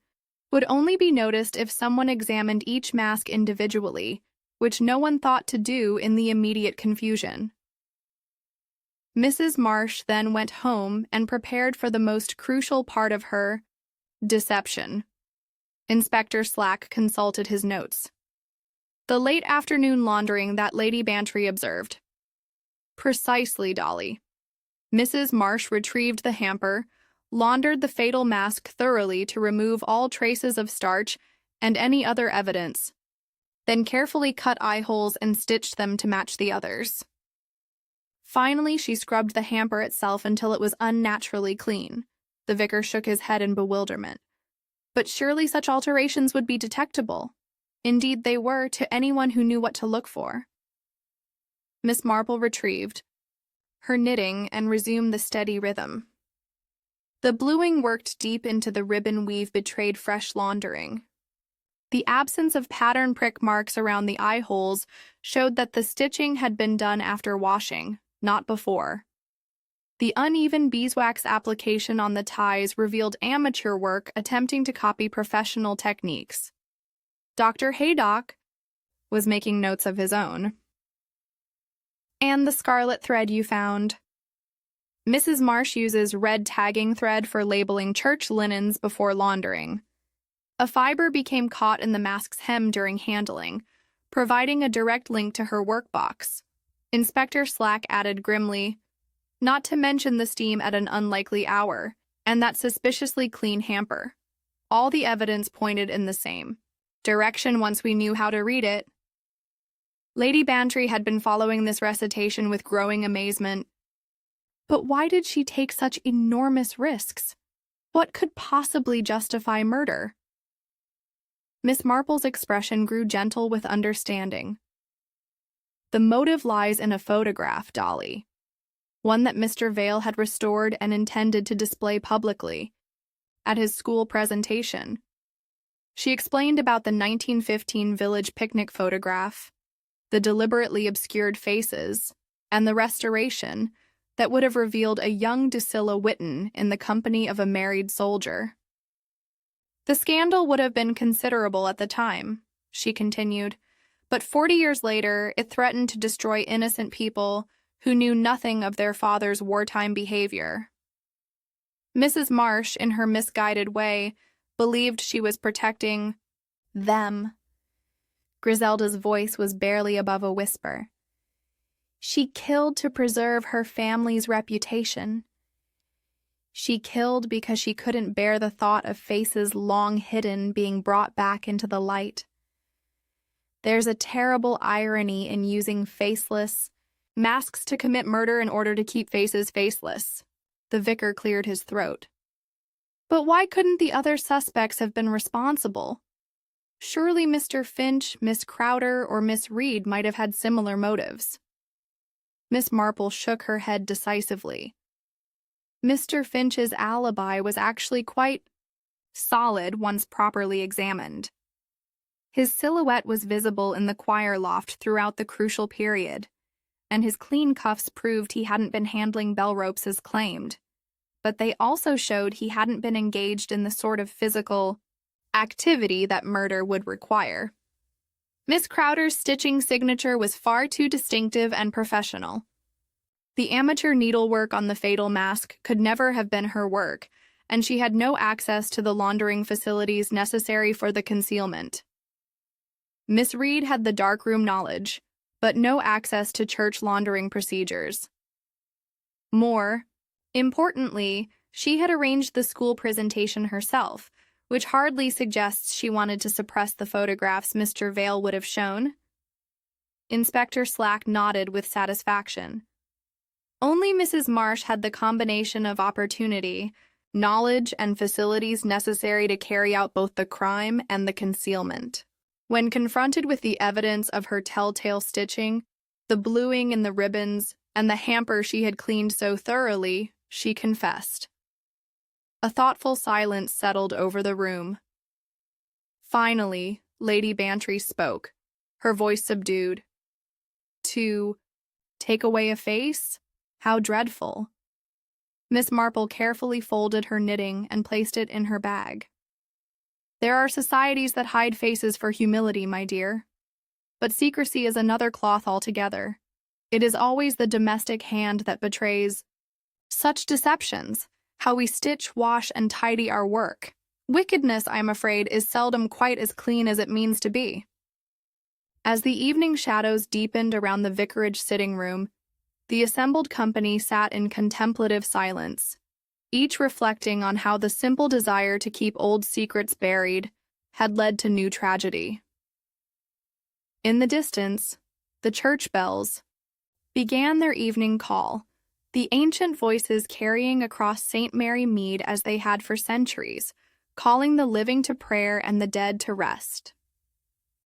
would only be noticed if someone examined each mask individually, which no one thought to do in the immediate confusion. Mrs. Marsh then went home and prepared for the most crucial part of her deception. Inspector Slack consulted his notes. The late afternoon laundering that Lady Bantry observed. Precisely, Dolly. Mrs. Marsh retrieved the hamper, laundered the fatal mask thoroughly to remove all traces of starch and any other evidence, then carefully cut eye holes and stitched them to match the others. Finally, she scrubbed the hamper itself until it was unnaturally clean. The vicar shook his head in bewilderment. But surely such alterations would be detectable. Indeed, they were to anyone who knew what to look for. Miss Marple retrieved her knitting and resumed the steady rhythm. The bluing worked deep into the ribbon weave betrayed fresh laundering. The absence of pattern prick marks around the eye holes showed that the stitching had been done after washing, not before. The uneven beeswax application on the ties revealed amateur work attempting to copy professional techniques. Dr. Haydock was making notes of his own. And the scarlet thread you found. Mrs. Marsh uses red tagging thread for labeling church linens before laundering. A fiber became caught in the mask's hem during handling, providing a direct link to her workbox. Inspector Slack added grimly, not to mention the steam at an unlikely hour, and that suspiciously clean hamper. All the evidence pointed in the same direction once we knew how to read it. Lady Bantry had been following this recitation with growing amazement. But why did she take such enormous risks? What could possibly justify murder? Miss Marple's expression grew gentle with understanding. The motive lies in a photograph, Dolly. One that Mr. Vale had restored and intended to display publicly at his school presentation. She explained about the 1915 village picnic photograph, the deliberately obscured faces, and the restoration that would have revealed a young Drusilla Whitton in the company of a married soldier. The scandal would have been considerable at the time, she continued, but 40 years later it threatened to destroy innocent people who knew nothing of their father's wartime behavior. Mrs. Marsh, in her misguided way, believed she was protecting them. Griselda's voice was barely above a whisper. She killed to preserve her family's reputation. She killed because she couldn't bear the thought of faces long hidden being brought back into the light. There's a terrible irony in using faceless masks to commit murder in order to keep faces faceless. The vicar cleared his throat. But why couldn't the other suspects have been responsible? Surely Mr. Finch, Miss Crowder, or Miss Reed might have had similar motives. Miss Marple shook her head decisively. Mr. Finch's alibi was actually quite solid once properly examined. His silhouette was visible in the choir loft throughout the crucial period, and his clean cuffs proved he hadn't been handling bell ropes as claimed. But they also showed he hadn't been engaged in the sort of physical activity that murder would require. Miss Crowder's stitching signature was far too distinctive and professional. The amateur needlework on the fatal mask could never have been her work, and she had no access to the laundering facilities necessary for the concealment. Miss Reed had the darkroom knowledge, but no access to church laundering procedures. More importantly, she had arranged the school presentation herself, which hardly suggests she wanted to suppress the photographs Mr. Vale would have shown. Inspector Slack nodded with satisfaction. Only Mrs. Marsh had the combination of opportunity, knowledge, and facilities necessary to carry out both the crime and the concealment. When confronted with the evidence of her telltale stitching, the bluing in the ribbons, and the hamper she had cleaned so thoroughly, she confessed. A thoughtful silence settled over the room. Finally, Lady Bantry spoke, her voice subdued. To take away a face? How dreadful. Miss Marple carefully folded her knitting and placed it in her bag. There are societies that hide faces for humility, my dear. But secrecy is another cloth altogether. It is always the domestic hand that betrays such deceptions, how we stitch, wash, and tidy our work. Wickedness, I am afraid, is seldom quite as clean as it means to be. As the evening shadows deepened around the vicarage sitting room, the assembled company sat in contemplative silence, each reflecting on how the simple desire to keep old secrets buried had led to new tragedy. In the distance, the church bells began their evening call, the ancient voices carrying across St. Mary Mead as they had for centuries, calling the living to prayer and the dead to rest.